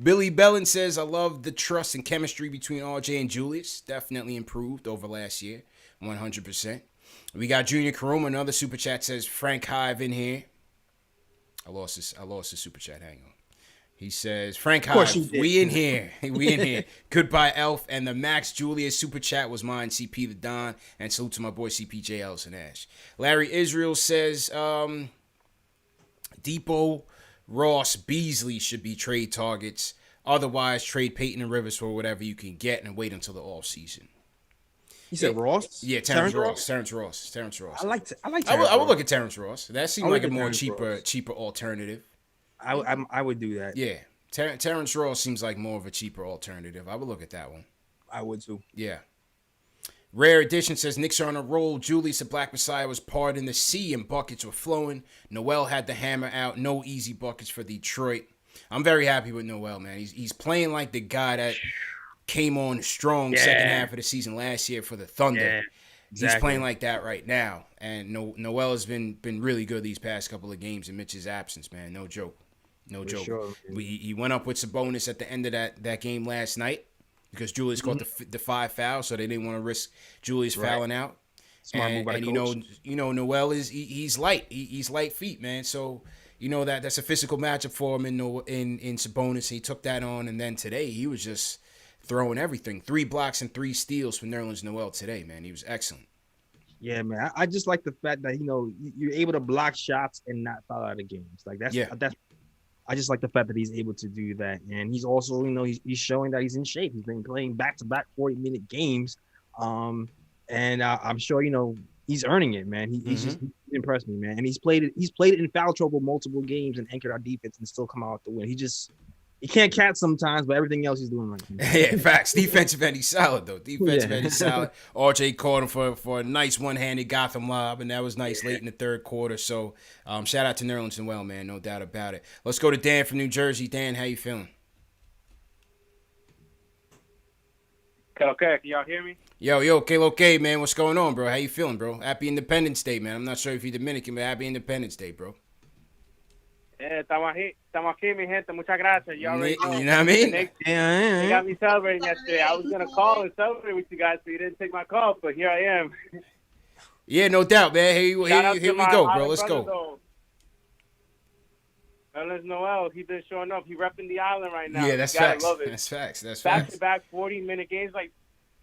Billy Bellin says, I love the trust and chemistry between RJ and Julius. Definitely improved over last year. 100%. We got Junior Karuma. Another super chat says Frank Hive in here. I lost his super chat. Hang on. He says, Frank Hive, we in here. We in here. Goodbye, Elf. And the Max Julius super chat was mine, CP the Don. And salute to my boy CPJ Ellison Ash. Larry Israel says, Depot, Ross, Beasley should be trade targets. Otherwise, trade Peyton and Rivers for whatever you can get and wait until the offseason. You said Ross? Yeah, Terrence Ross. I like I would look at Terrence Ross. That seemed like a more cheaper alternative. I would do that. Yeah. Terrence Ross seems like more of a cheaper alternative. I would look at that one. I would too. Yeah. Rare Edition says Knicks are on a roll. Julius, the Black Messiah, was parting the sea and buckets were flowing. Noel had the hammer out. No easy buckets for Detroit. I'm very happy with Noel, man. He's playing like the guy that came on strong second half of the season last year for the Thunder. Yeah, exactly. He's playing like that right now. And Noel has been really good these past couple of games in Mitch's absence, man. No joke. No joke. Sure, he went up with Sabonis at the end of that game last night because Julius caught the 5 fouls, so they didn't want to risk Julius fouling out. Smart move by the coach. Noel is he's light. He's light feet, man. So that's a physical matchup for him in Sabonis. He took that on, and then today he was just throwing everything. 3 blocks and 3 steals for Nerlens Noel today, man. He was excellent. Yeah, man. I just like the fact that you're able to block shots and not foul out of games. Like that's I just like the fact that he's able to do that, and he's also he's showing that he's in shape. He's been playing back-to-back 40-minute games, and I'm sure he's earning it, man. He's just impressed me, man. And he's played it in foul trouble multiple games and anchored our defense and still come out with the win. He can't catch sometimes, but everything else he's doing right now. Yeah, facts. Defensive end, he's solid, though. Defensive end, he's solid. RJ caught him for a nice one-handed Gotham lob, and that was nice late in the third quarter. So shout out to Nerlens Noel, man. No doubt about it. Let's go to Dan from New Jersey. Dan, how you feeling? Okay, can y'all hear me? Yo, okay, man. What's going on, bro? How you feeling, bro? Happy Independence Day, man. I'm not sure if you're Dominican, but happy Independence Day, bro. Estamos aquí, mi gente. Muchas gracias. You already know. You know what I mean? They got me celebrating yesterday. I was going to call and celebrate with you guys, but you didn't take my call, but here I am. Yeah, no doubt, man. Here we go, bro. Let's go. Nerlens Noel, he's been showing up. He's repping the island right now. Yeah, that's facts. Love it. That's facts. Back-to-back 40-minute games. Like,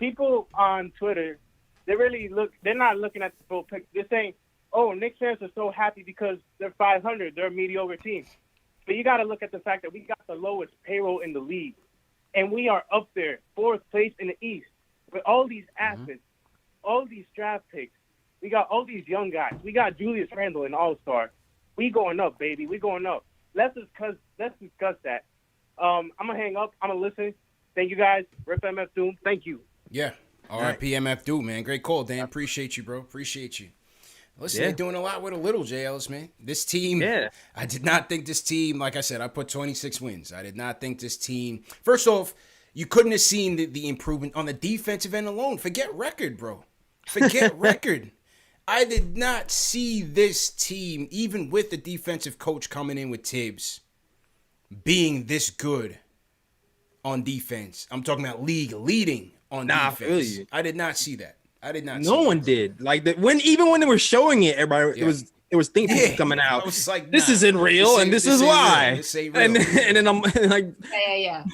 people on Twitter, they're not looking at the full picture. They're saying, oh, Knicks fans are so happy because they're 500. They're a mediocre team. But you got to look at the fact that we got the lowest payroll in the league. And we are up there, 4th place in the East. With all these assets, all these draft picks. We got all these young guys. We got Julius Randle, an all-star. We going up, baby. We going up. Let's discuss that. I'm going to hang up. I'm going to listen. Thank you, guys. Rip MF Doom. Thank you. Yeah. R.I.P. MF Doom, man. Great call, Dan. Appreciate you, bro. Appreciate you. Listen, they're doing a lot with a little, J. Ellis, man. This team, I did not think this team, like I said, I put 26 wins. I did not think this team, first off, you couldn't have seen the improvement on the defensive end alone. Forget record, bro. Forget record. I did not see this team, even with the defensive coach coming in with Tibbs, being this good on defense. I'm talking about league leading on defense. I feel you. I did not see that. I did not. No one did. Like even when they were showing it, everybody it was things coming out. Was like, this isn't real, and this is why. This ain't real. And then I'm like, yeah.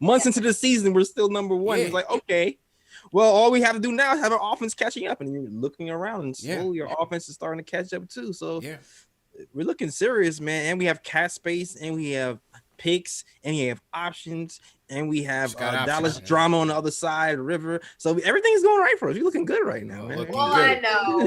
months into the season, we're still number one. It's like, okay, well, all we have to do now is have our offense catching up, and you're looking around, and slowly your offense is starting to catch up too. So we're looking serious, man. And we have cap space, and we have picks, and we have options, and we have Dallas drama on the other side, River. So everything's going right for us. We're looking good right now, man. All I know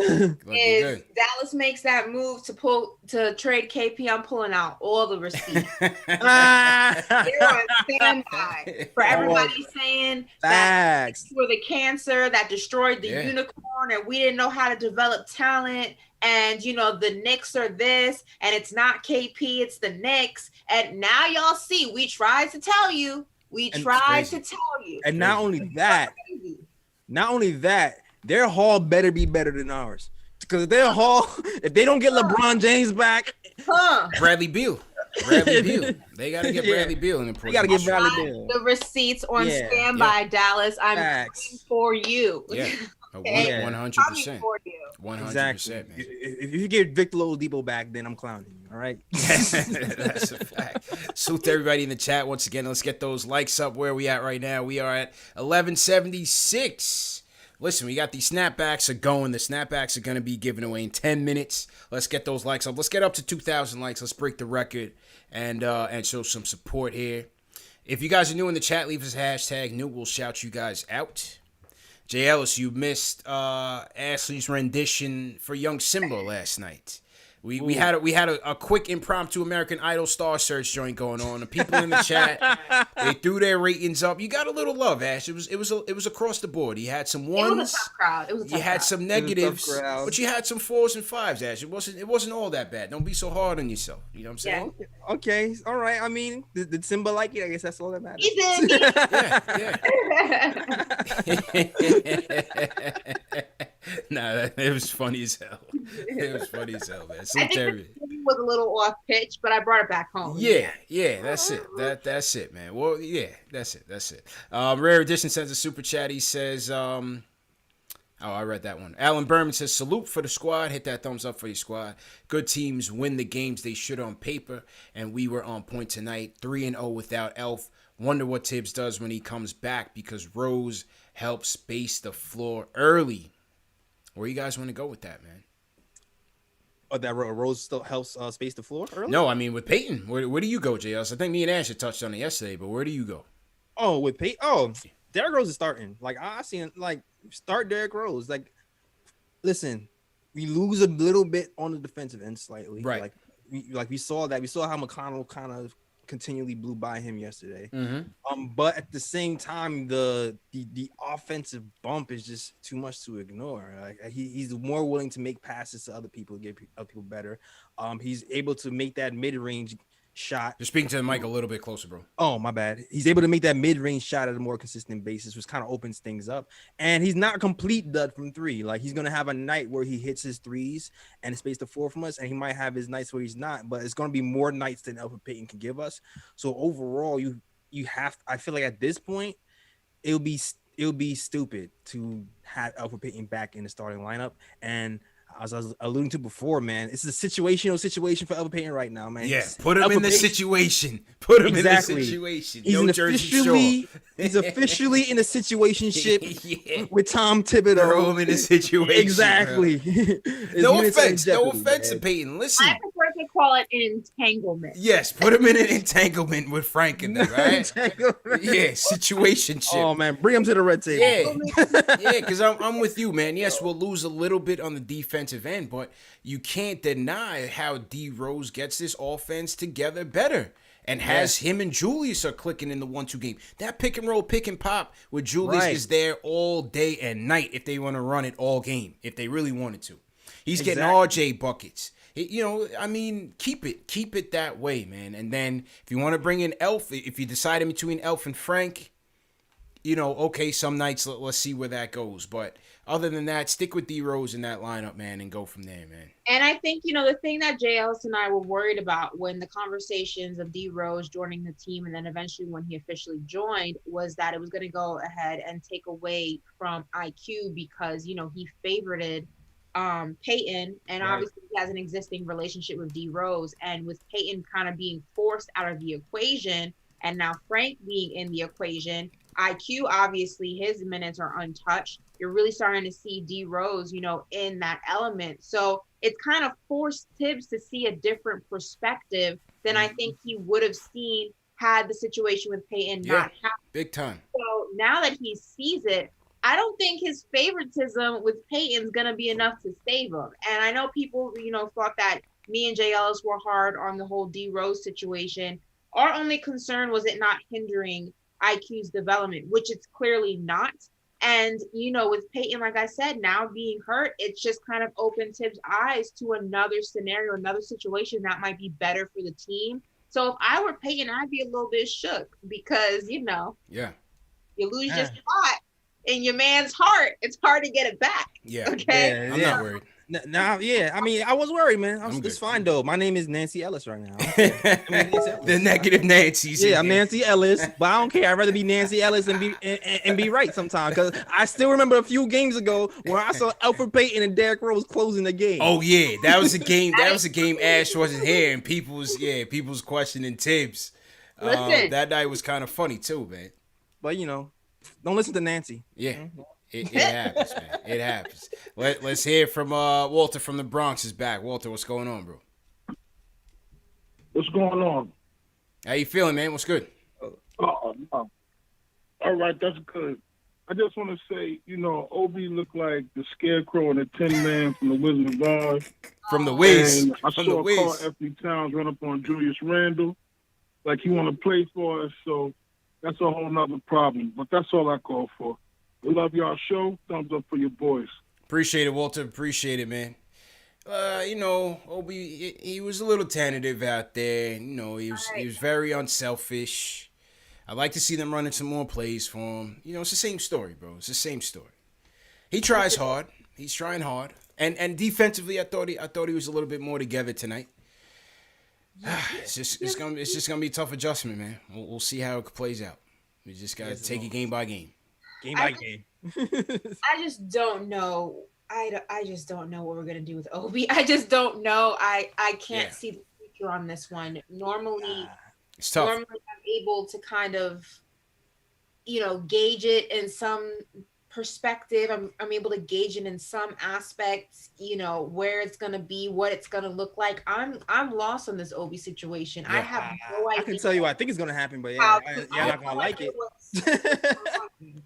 is Dallas makes that move to trade KP. I'm pulling out all the receipts. They're on standby for everybody saying that for the cancer that destroyed the unicorn, and we didn't know how to develop talent. And, the Knicks are this, and it's not KP, it's the Knicks. And now y'all see, we tried to tell you. And not only that, their haul better be better than ours. Because if they don't get LeBron James back, Bradley Beal. They got to get Bradley Beal in the program. They got to get Bradley Beal. The receipts on standby, Dallas. I'm coming for you. Yeah. 100%. 100%. Exactly. Man. If you get Victor Oladipo back, then I'm clowning you. All right. That's a fact. Salute to everybody in the chat once again. Let's get those likes up. Where are we at right now? We are at 1176. Listen, we got these snapbacks are going. The snapbacks are going to be given away in 10 minutes. Let's get those likes up. Let's get up to 2,000 likes. Let's break the record and show some support here. If you guys are new in the chat, leave us a hashtag new. We'll shout you guys out. J. Ellis, you missed Ashley's rendition for Young Simba last night. We had a quick impromptu American Idol star search joint going on. The people in the chat, they threw their ratings up. You got a little love, Ash. It was across the board. You had some ones. It was a tough crowd. You had some negatives, but you had some 4s and 5s, Ash. It wasn't all that bad. Don't be so hard on yourself. You know what I'm saying? Yeah. Okay. All right. I mean, did Simba like it? I guess that's all that matters. Nah, it was funny as hell. It was funny as hell, man. So I think the was a little off pitch, but I brought it back home. Yeah, that's it. That's it, man. Well, yeah, that's it. Rare Edition sends a super chat. He says, I read that one. Alan Berman says, salute for the squad. Hit that thumbs up for your squad. Good teams win the games they should on paper, and we were on point tonight. 3-0 without Elf. Wonder what Tibbs does when he comes back, because Rose helps space the floor early. Where you guys want to go with that, man? Oh, that Rose still helps space the floor early? No, I mean with Peyton. Where do you go, JS? I think me and Ash had touched on it yesterday, but where do you go? Oh, with Peyton? Oh, Derrick Rose is starting. Like, I seen, start Derrick Rose. Like, listen, we lose a little bit on the defensive end slightly. Right. We saw that. We saw how McConnell kind of continually blew by him yesterday. Mm-hmm. But at the same time, the offensive bump is just too much to ignore. Like, he's more willing to make passes to other people, get other people better. He's able to make that mid-range shot. You're speaking to the mic a little bit closer, bro. Oh, my bad. He's able to make that mid-range shot at a more consistent basis, which kind of opens things up. And he's not a complete dud from three. Like, he's going to have a night where he hits his threes and space the floor from us, and he might have his nights where he's not, but it's going to be more nights than Elfrid Payton can give us. So overall, you have, I feel like at this point, it'll be stupid to have Elfrid Payton back in the starting lineup. And as I was alluding to before, man, it's a situational situation for Elfrid Payton right now, man. Yeah, put him in the situation. Put him in the situation. He's officially in a situationship with Tom Thibodeau. Throw him in a situation. Exactly. No offense to Payton. Listen. I prefer to call it an entanglement. Yes, put him in an entanglement with Frank and them, right? Yeah, situationship. Oh man, bring him to the red table. Yeah, because I'm with you, man. Yes, we'll lose a little bit on the defensive end, but you can't deny how D Rose gets this offense together better. And has him and Julius are clicking in the 1-2 game. That pick and roll, pick and pop with Julius is there all day and night if they want to run it all game, if they really wanted to. He's getting RJ buckets. Keep it that way, man. And then if you want to bring in Elf, if you decide in between Elf and Frank, okay, some nights let's see where that goes. But other than that, stick with D Rose in that lineup, man, and go from there, man. And I think, the thing that Jay Ellis and I were worried about when the conversations of D Rose joining the team and then eventually when he officially joined was that it was going to go ahead and take away from IQ because, he favorited Payton, and obviously he has an existing relationship with D Rose, and with Payton kind of being forced out of the equation and now Frank being in the equation, IQ, obviously his minutes are untouched. You're really starting to see D Rose, in that element. So it's kind of forced Tibbs to see a different perspective than I think he would have seen had the situation with Payton not happened. Big time. So now that he sees it, I don't think his favoritism with Payton's going to be enough to save him. And I know people, thought that me and Jay Ellis were hard on the whole D Rose situation. Our only concern was it not hindering IQ's development, which it's clearly not. And, with Payton, like I said, now being hurt, it's just kind of opened Tibbs' eyes to another scenario, another situation that might be better for the team. So if I were Payton, I'd be a little bit shook because, you lose your spot in your man's heart. It's hard to get it back. Yeah. Okay. I'm not worried. I was worried, man. It's fine though. My name is Nancy Ellis right now. The negative Nancy's. Yeah, I'm Nancy Ellis, but I don't care. I'd rather be Nancy Ellis and be right sometimes. Because I still remember a few games ago when I saw Elfrid Payton and Derrick Rose closing the game. Oh yeah, that was a game. That was a game. Ash wasn't here, and people's questioning Tibbs. That night was kind of funny too, man. But don't listen to Nancy. Yeah. It happens, man. It happens. Let's hear from Walter from the Bronx is back. Walter, what's going on, bro? What's going on? How you feeling, man? What's good? All right, that's good. I just want to say, Obi looked like the Scarecrow and the Tin Man from the Wizard of Oz. From the Wiz. And I saw Carl Anthony Towns run up on Julius Randle like he want to play for us, so that's a whole nother problem. But that's all I call for. We love y'all show. Thumbs up for your boys. Appreciate it, Walter. Appreciate it, man. Obi, he was a little tentative out there. He was very unselfish. I'd like to see them running some more plays for him. It's the same story, bro. It's the same story. He tries hard. He's trying hard. And defensively, I thought he was a little bit more together tonight. It's just gonna be a tough adjustment, man. We'll see how it plays out. We just gotta take it game by game. Game by game. I just don't know. I just don't know what we're gonna do with Obi. I just don't know. I can't see the future on this one. Normally, it's tough. Normally I'm able to kind of, gauge it in some perspective. I'm able to gauge it in some aspects. Where it's gonna be, what it's gonna look like. I'm lost on this Obi situation. Yeah. I have no idea. I can tell you what I think is gonna happen, but I'm not gonna like it.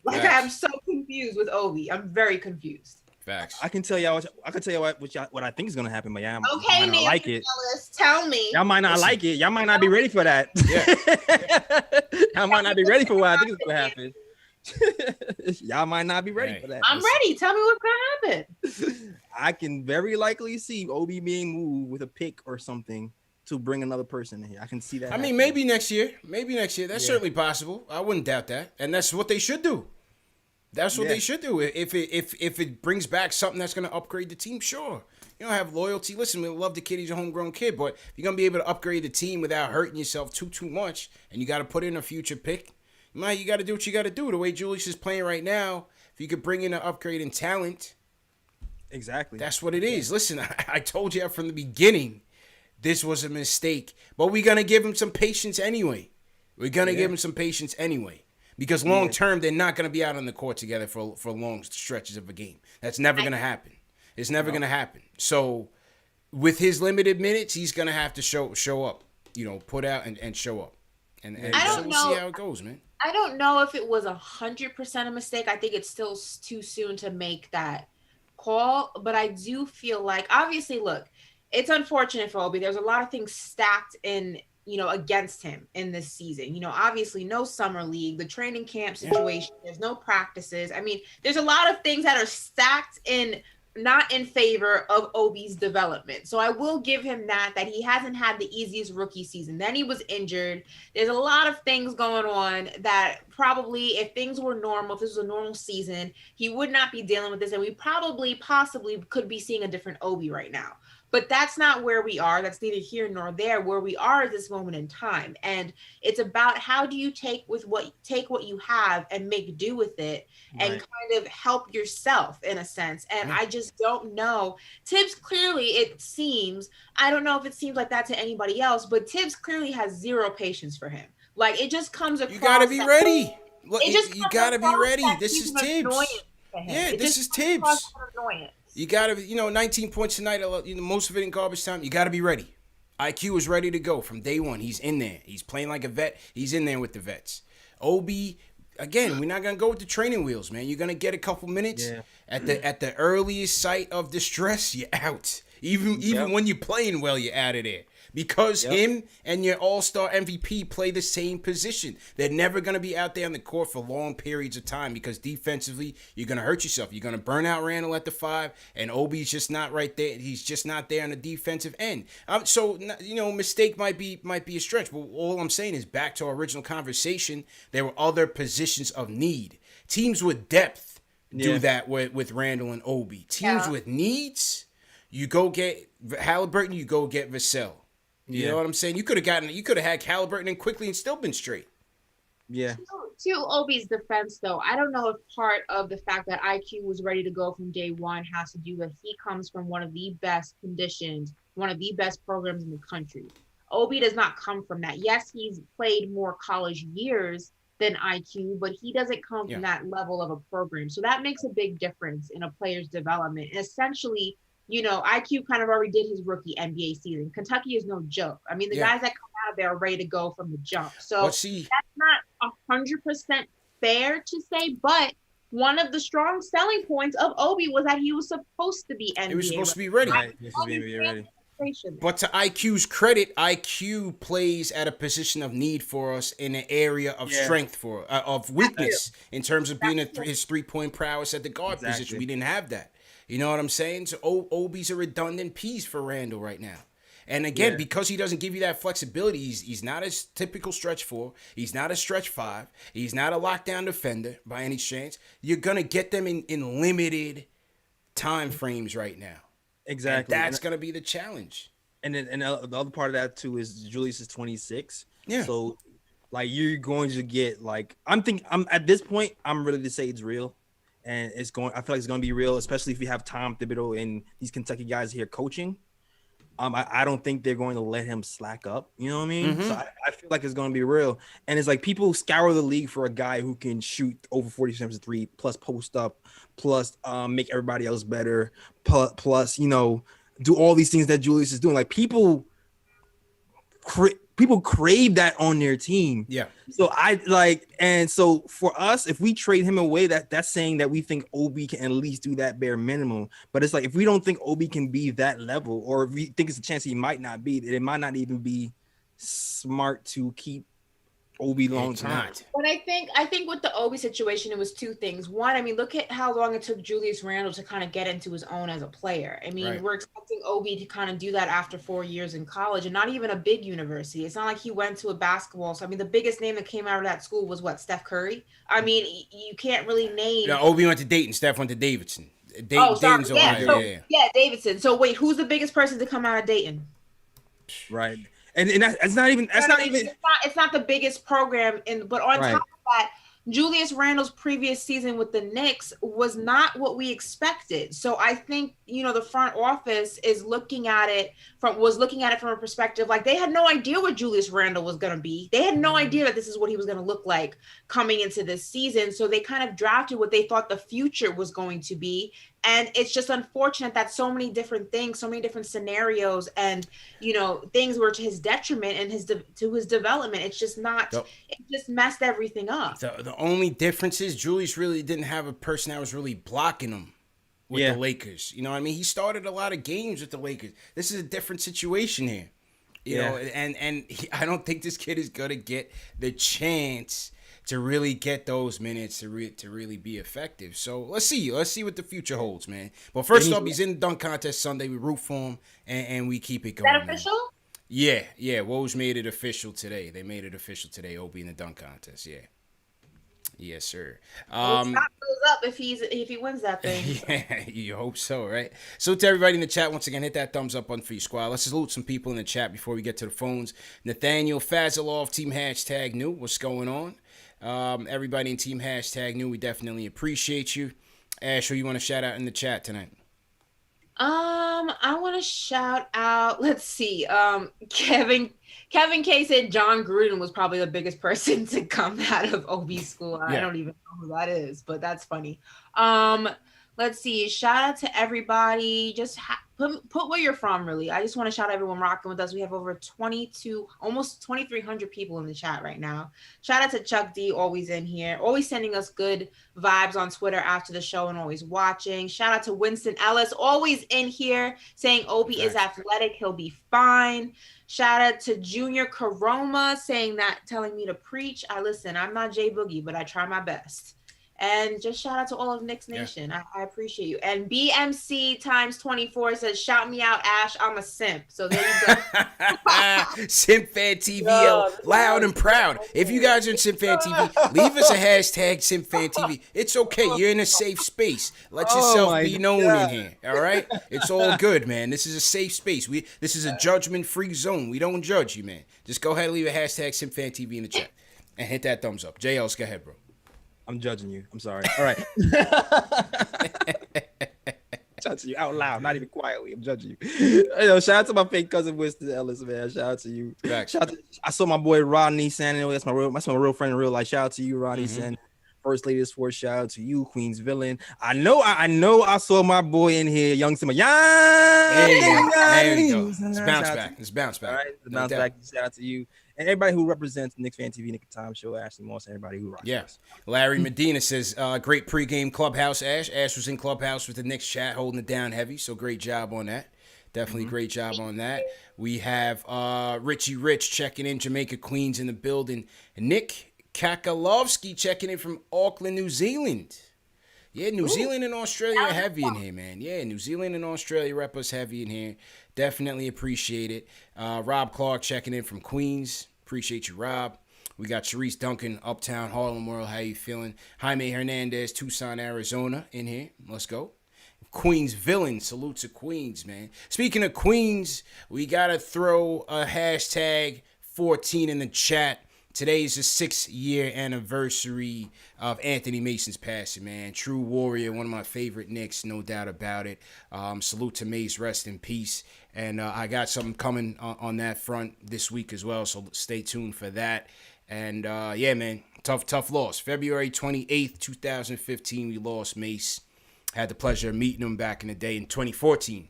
I'm so confused with Obi. I'm very confused. Facts. I can tell you what I think is gonna happen, but I might not like it. Tell me. Y'all might not like it. Y'all might not be ready for that. Yeah. Y'all might not be ready for what I think is gonna happen. Y'all might not be ready for that. I'm ready. Tell me what's gonna happen. I can very likely see Obi being moved with a pick or something to bring another person in here. I can see that. I mean, maybe next year. That's certainly possible. I wouldn't doubt that. And that's what they should do. That's what they should do. If it brings back something that's going to upgrade the team, sure. Have loyalty. Listen, we love the kid. He's a homegrown kid. But if you're going to be able to upgrade the team without hurting yourself too much, and you got to put in a future pick, you got to do what you got to do. The way Julius is playing right now, if you could bring in an upgrade in talent, Exactly. That's what it is. Listen, I told you from the beginning, this was a mistake. But we're going to give him some patience anyway. Because long term, they're not going to be out on the court together for long stretches of a game. That's never going to happen. It's never going to happen. So with his limited minutes, he's going to have to show up, put out and show up. And I don't know. See how it goes, man. I don't know if it was 100% a mistake. I think it's still too soon to make that call. But I do feel like, obviously, look, it's unfortunate for Obi. There's a lot of things stacked in, against him in this season. Obviously no summer league, the training camp situation, there's no practices. I mean, there's a lot of things that are stacked in not in favor of Obi's development. So I will give him that he hasn't had the easiest rookie season. Then he was injured. There's a lot of things going on that probably if things were normal, if this was a normal season, he would not be dealing with this. And we possibly could be seeing a different Obi right now. But that's not where we are. That's neither here nor there. Where we are at this moment in time. And it's about how do you take what you have and make do with it and kind of help yourself in a sense. And I just don't know. Tibbs clearly, it seems, I don't know if it seems like that to anybody else, but Tibbs clearly has zero patience for him. Like it just comes across. You gotta be ready. You gotta be ready. This is Tibbs. Yeah, this is Tibbs. You got to, 19 points tonight, most of it in garbage time. You got to be ready. IQ is ready to go from day one. He's in there. He's playing like a vet. He's in there with the vets. Obi, again, we're not going to go with the training wheels, man. You're going to get a couple minutes. Yeah. At the earliest sight of distress, you're out. Even when you're playing well, you're out of there. Because him and your all-star MVP play the same position. They're never going to be out there on the court for long periods of time because defensively, you're going to hurt yourself. You're going to burn out Randall at the 5, and Obi's just not right there. He's just not there on the defensive end. So, mistake might be a stretch. But all I'm saying is back to our original conversation, there were other positions of need. Teams with depth do that with Randall and Obi. Teams with needs, you go get Halliburton, you go get Vassell. You know what I'm saying? You could have had Halliburton and quickly and still been straight. Yeah. To Obi's defense, though, I don't know if part of the fact that IQ was ready to go from day one has to do with he comes from one of the best conditions, one of the best programs in the country. Obi does not come from that. Yes, he's played more college years than IQ, but he doesn't come from that level of a program. So that makes a big difference in a player's development. And essentially, IQ kind of already did his rookie NBA season. Kentucky is no joke. I mean, the guys that come out of there are ready to go from the jump. So that's not 100% fair to say, but one of the strong selling points of Obi was that he was supposed to be NBA. He was supposed to be ready. But to IQ's credit, IQ plays at a position of need for us in an area of strength of weakness in terms of being his 3-point prowess at the guard position. We didn't have that. You know what I'm saying? So Obi's a redundant piece for Randall right now. And again, because he doesn't give you that flexibility, he's not a typical stretch 4. He's not a stretch 5. He's not a lockdown defender by any chance. You're going to get them in limited time frames right now. Exactly. And that's going to be the challenge. And then the other part of that, too, is Julius is 26. Yeah. So, you're going to get, I'm at this point, I'm ready to say it's real. And I feel like it's going to be real, especially if you have Tom Thibodeau and these Kentucky guys here coaching. I don't think they're going to let him slack up. You know what I mean? Mm-hmm. So I feel like it's going to be real. And it's people scour the league for a guy who can shoot over 40% of 3, plus post up, plus make everybody else better, plus, do all these things that Julius is doing. People crave that on their team. Yeah. So so for us, if we trade him away, that's saying that we think Obi can at least do that bare minimum. But it's if we don't think Obi can be that level, or if we think it's a chance he might not be, it might not even be smart to keep Obi long term. But I think with the Obi situation, it was two things. One, I mean, look at how long it took Julius Randle to kind of get into his own as a player. I mean, we're expecting Obi to kind of do that after 4 years in college, and not even a big university. It's not like he went to a basketball. So I mean, the biggest name that came out of that school was Steph Curry. I mean, you can't really name. Yeah, Obi went to Dayton. Steph went to Davidson. Dayton's Ohio. Yeah, Davidson. So wait, who's the biggest person to come out of Dayton? Right. And it's not even it's not the biggest program but on top of that, Julius Randle's previous season with the Knicks was not what we expected. So I think, the front office is looking at it from a perspective like they had no idea what Julius Randle was going to be. They had no idea that this is what he was going to look like coming into this season. So they kind of drafted what they thought the future was going to be. And it's just unfortunate that so many different things, so many different scenarios and, things were to his detriment and to his development. It's just not, it just messed everything up. The only difference is Julius really didn't have a person that was really blocking him with the Lakers. You know what I mean? He started a lot of games with the Lakers. This is a different situation here. You know, and I don't think this kid is going to get the chance to really get those minutes to really be effective. So let's see what the future holds, man. But first off, he's in the dunk contest Sunday. We root for him and we keep it going. Is that official? Man. Yeah. Woj made it official today. They made it official today. Obi in the dunk contest. Yeah. Yes, sir. Stock goes up if he wins that thing. Yeah, you hope so, right? So to everybody in the chat, once again, hit that thumbs up button for your squad. Let's salute some people in the chat before we get to the phones. Nathaniel Fazilov, Team Hashtag New. What's going on? Everybody in Team Hashtag New, we definitely appreciate you. Ash, who you want to shout out in the chat tonight? I want to shout out, let's see, Kevin K said John Gruden was probably the biggest person to come out of OB school. I don't even know who that is, but that's funny. Let's see, shout out to everybody. Just put where you're from, really. I just want to shout out everyone rocking with us. We have over almost 2,300 people in the chat right now. Shout out to Chuck D, always in here, always sending us good vibes on Twitter after the show and always watching. Shout out to Winston Ellis, always in here, saying Obi is athletic, he'll be fine. Shout out to Junior Karoma, telling me to preach. Listen, I'm not Jay Boogie, but I try my best. And just shout out to all of Knicks Nation. Yeah. I appreciate you. And BMC times 24 says, shout me out, Ash. I'm a simp. So there you go. Simp Fan TV, loud and proud. If you guys are in Simp Fan TV, leave us a hashtag Simp Fan TV. It's okay. You're in a safe space. Let yourself be known in here. All right? It's all good, man. This is a safe space. This is a judgment-free zone. We don't judge you, man. Just go ahead and leave a hashtag Simp Fan TV in the chat. And hit that thumbs up. JLs, go ahead, bro. I'm judging you. I'm sorry. All right. Shout out to you out loud, not even quietly. I'm judging you. Shout out to my fake cousin Winston Ellis, man. Shout out to you. I saw my boy Rodney Sannon. That's my real friend in real life. Shout out to you, Rodney Sannon. First Lady of Sports. Shout out to you, Queen's Villain. I know. I saw my boy in here, Young Simba. There you go. Let's bounce back. All right, bounce back. Shout out to you. And everybody who represents Knicks Fan TV, Nick Time Show, Ashley Moss, everybody who rocks. Yeah. Larry Medina says, great pregame clubhouse, Ash. Ash was in clubhouse with the Knicks chat, holding it down heavy. So great job on that. Definitely great job on that. We have Richie Rich checking in, Jamaica Queens in the building. Nick Kakalovsky checking in from Auckland, New Zealand. Yeah, New Zealand and Australia are heavy in here, man. Yeah, New Zealand and Australia rep us heavy in here. Definitely appreciate it. Rob Clark checking in from Queens. Appreciate you, Rob. We got Sharice Duncan, Uptown Harlem World. How you feeling? Jaime Hernandez, Tucson, Arizona in here. Let's go. Queens Villain. Salute to Queens, man. Speaking of Queens, we got to throw a hashtag 14 in the chat. Today is the 6-year anniversary of Anthony Mason's passing, man. True warrior, one of my favorite Knicks, no doubt about it. Salute to Mace, rest in peace. And I got something coming on that front this week as well, so stay tuned for that. And, yeah, man, tough loss. February 28th, 2015, we lost Mace. Had the pleasure of meeting him back in the day in 2014.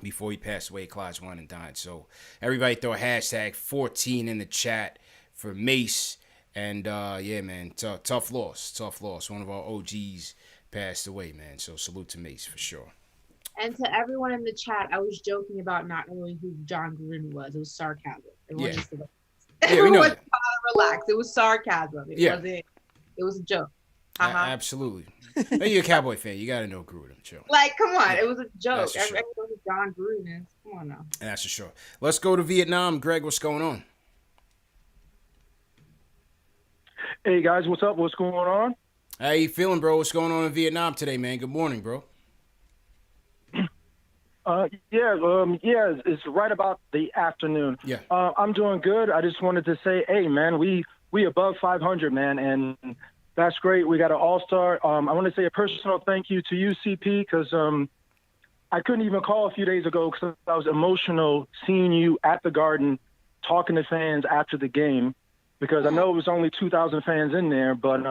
Before he passed away, Clyde's wine and dined. So everybody throw a hashtag 14 in the chat for Mace. And yeah, man, tough loss. One of our OGs passed away, man. So salute to Mace for sure. And to everyone in the chat, I was joking about not knowing who John Gruden was. It was sarcasm. Everyone just we know that. Relax. It was sarcasm. It was a joke. Absolutely. Hey, you're a Cowboy fan. You got to know Gruden. Chill. Like, come on. It was a joke. Everyone knows who John Gruden is. Come on now. That's for sure. Let's go to Vietnam. Greg, what's going on? Hey, guys. What's up? What's going on? How you feeling, bro? What's going on in Vietnam today, man? Good morning, bro. It's right about the afternoon. Yeah. I'm doing good. I just wanted to say, hey, man, we we above 500, man, and that's great. We got an all-star. I want to say a personal thank you to you, CP, because I couldn't even call a few days ago because I was emotional seeing you at the Garden talking to fans after the game, because I know it was only 2,000 fans in there, but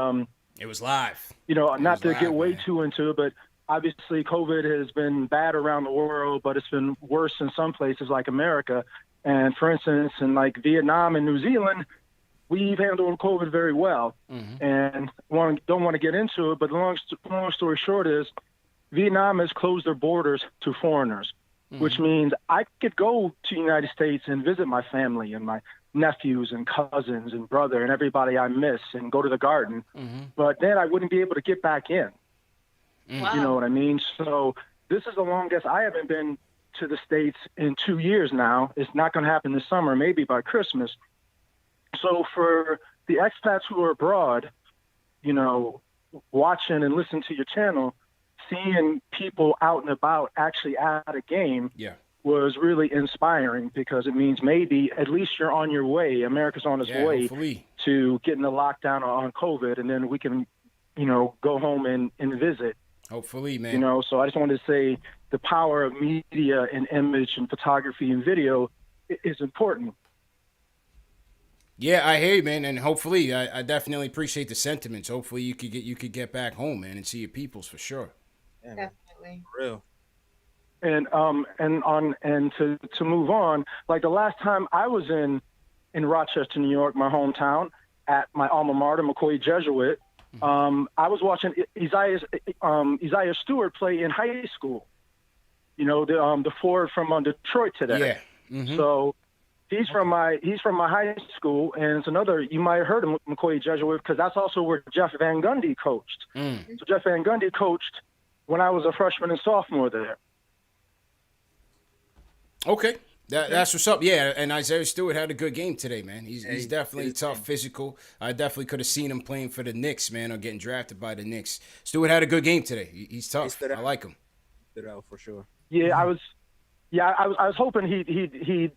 it was live. You know, not to live, get way man. too into it, but obviously COVID has been bad around the world, but it's been worse in some places like America. And for instance, in like Vietnam and New Zealand, we've handled COVID very well. And don't want to get into it, but the long story short is Vietnam has closed their borders to foreigners, which means I could go to the United States and visit my family and my nephews and cousins and brother and everybody I miss and go to the Garden. But then I wouldn't be able to get back in. Wow. You know what I mean? So this is the longest. I haven't been to the States in 2 years now. It's not going to happen this summer, maybe by Christmas. So for the expats who are abroad, you know, watching and listening to your channel, seeing people out and about actually at a game was really inspiring, because it means maybe at least you're on your way. America's on its way hopefully. to getting the lockdown on COVID, and then we can, you know, go home and visit. Hopefully, man. You know, so I just wanted to say the power of media and image and photography and video is important. Yeah, I hear you, man, and hopefully, I definitely appreciate the sentiments. Hopefully, you could get back home, man, and see your peoples for sure. Yeah, Definitely. for real. And to move on, like the last time I was in Rochester, New York, my hometown, at my alma mater, McCoy Jesuit, I was watching Isaiah Stewart play in high school. You know, the forward from Detroit today. Yeah. So he's from my high school, and it's another, you might have heard of McCoy Jesuit, because that's also where Jeff Van Gundy coached. So Jeff Van Gundy coached when I was a freshman and sophomore there. Okay. That's what's up. Yeah, and Isaiah Stewart had a good game today, man. He's definitely tough, physical. I definitely could have seen him playing for the Knicks, man, or getting drafted by the Knicks. Stewart had a good game today. He's tough. I like him. Stood out for sure. Yeah, I was hoping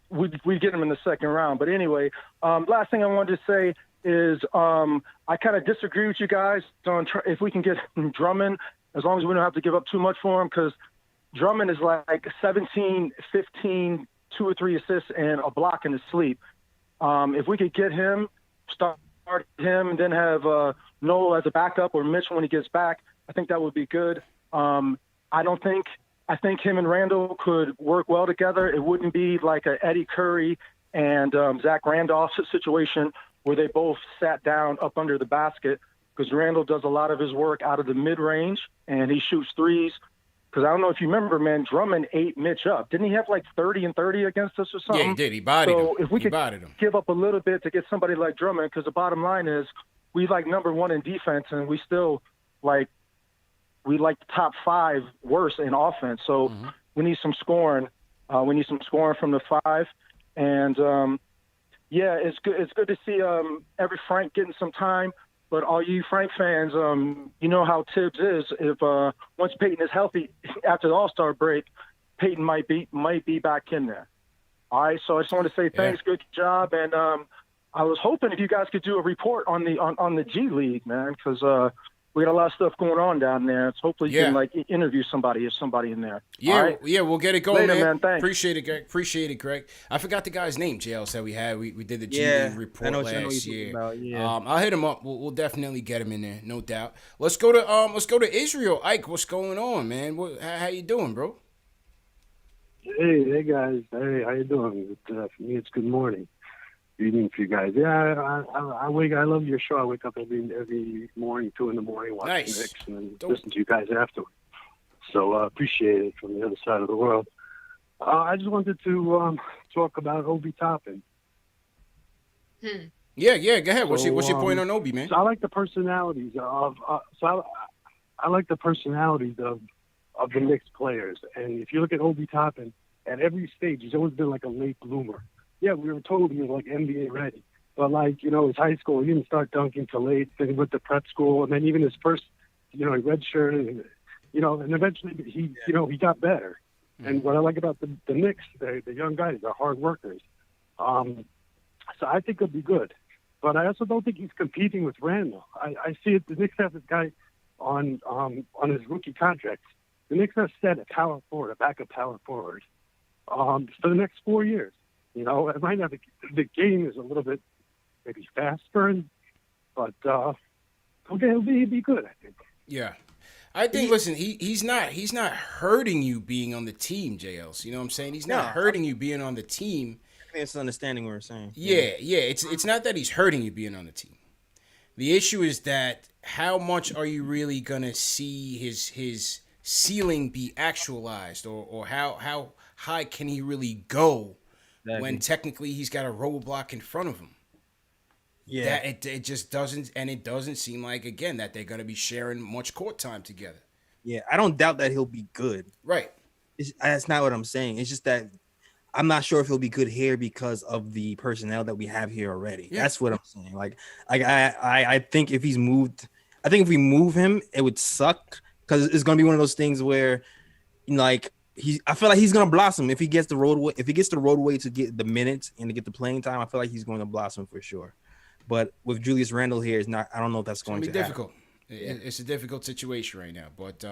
we'd get him in the second round. But anyway, last thing I wanted to say is I kind of disagree with you guys on if we can get Drummond, as long as we don't have to give up too much for him, because Drummond is like 17, 15, 2 or 3 assists and a block in his sleep. If we could get him, start him, and then have Noel as a backup or Mitch when he gets back, I think that would be good. I think him and Randall could work well together. It wouldn't be like a Eddie Curry and Zach Randolph situation where they both sat down up under the basket, because Randall does a lot of his work out of the mid-range, and he shoots threes. Because I don't know if you remember, man, Drummond ate Mitch up. Didn't he have like 30 and 30 against us or something? Yeah, he did. He bodied him. So if we could bodied him. give up a little bit to get somebody like Drummond, because the bottom line is we like number 1 in defense, and we still like top 5 worse in offense. So we need some scoring. We need some scoring from the 5. And yeah, it's good. It's good to see every Frank getting some time. But all you Frank fans, you know how Tibbs is. If once Peyton is healthy after the All-Star break, Peyton might be back in there. All right. So I just want to say thanks. Good job. And I was hoping if you guys could do a report on the G League, man, because we got a lot of stuff going on down there. It's hopefully you can like interview somebody in there. Yeah, right? yeah, we'll get it going, Later, man. Thanks. Appreciate it, Greg. I forgot the guy's name, JLs, that we had. We did the G League report last year. I'll hit him up. We'll definitely get him in there, no doubt. Let's go to Israel. Ike, what's going on, man? How you doing, bro? Hey guys. Hey, how you doing? For me, it's good morning. Evening for you guys. Yeah, I love your show. I wake up every morning, 2 a.m, watching Knicks, and then listen to you guys afterwards. So appreciate it from the other side of the world. I just wanted to talk about Obi Toppin. Yeah, go ahead. What's your point on Obi, man? So I like the personalities of I like the personalities of the Knicks players. And if you look at Obi Toppin, at every stage, he's always been like a late bloomer. Yeah, we were told he was like NBA ready. But like, you know, his high school, he didn't start dunking till late. Then he went to prep school, and then even his first, you know, he redshirted, you know, and eventually he got better. And what I like about the Knicks, the young guys, they're hard workers. So I think it'll be good. but I also don't think he's competing with Randall. I see it. The Knicks have this guy on his rookie contract. The Knicks have set a power forward, a backup power forward, for the next 4 years. You know, it might not be, the game is a little bit maybe faster, but okay, he'll be good, I think. Yeah. I think, listen, he's not hurting you being on the team, JLs. You know what I'm saying? He's not hurting you being on the team. I think it's understanding what we're saying. Yeah. It's not that he's hurting you being on the team. The issue is that how much are you really gonna see his ceiling be actualized, or how high can he really go when technically he's got a roadblock in front of him? Yeah, that it just doesn't, and it doesn't seem like, again, that they're gonna be sharing much court time together. Yeah, I don't doubt that he'll be good. Right. That's not what I'm saying. It's just that I'm not sure if he'll be good here because of the personnel that we have here already. Yeah. That's what I'm saying. Like I think if he's moved, I think if we move him, it would suck because it's gonna be one of those things where, like, I feel like he's gonna blossom if he gets the roadway. If he gets the roadway to get the minutes and to get the playing time, I feel like he's going to blossom for sure. But with Julius Randle here, it's not. I don't know if that's going to be difficult. It's a difficult situation right now. But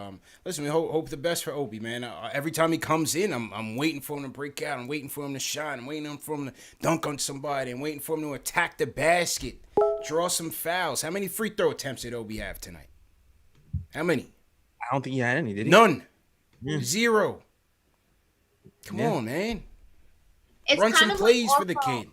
listen, we hope the best for Obi, man. Every time he comes in, I'm waiting for him to break out. I'm waiting for him to shine. I'm waiting for him to dunk on somebody. I'm waiting for him to attack the basket, draw some fouls. How many free throw attempts did Obi have tonight? How many? I don't think he had any, did he? None. Yeah. 0. Come on, man. It's run kind some of plays like for the kid.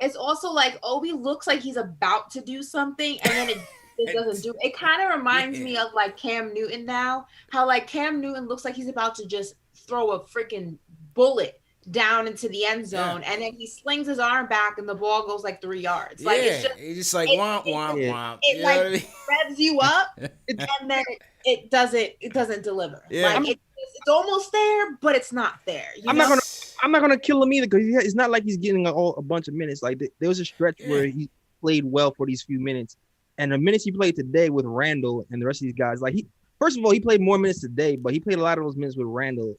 It's also like Obi looks like he's about to do something, and then it doesn't do. It kind of reminds me of like Cam Newton now. How like Cam Newton looks like he's about to just throw a freaking bullet down into the end zone, and then he slings his arm back, and the ball goes like 3 yards. Like it's just like womp womp womp. It like revs you up, and then it doesn't deliver. Yeah. Like it's almost there, but it's not there. I'm not gonna kill him either because it's not like he's getting a bunch of minutes. Like there was a stretch where he played well for these few minutes, and the minutes he played today with Randall and the rest of these guys, like first of all he played more minutes today, but he played a lot of those minutes with Randall,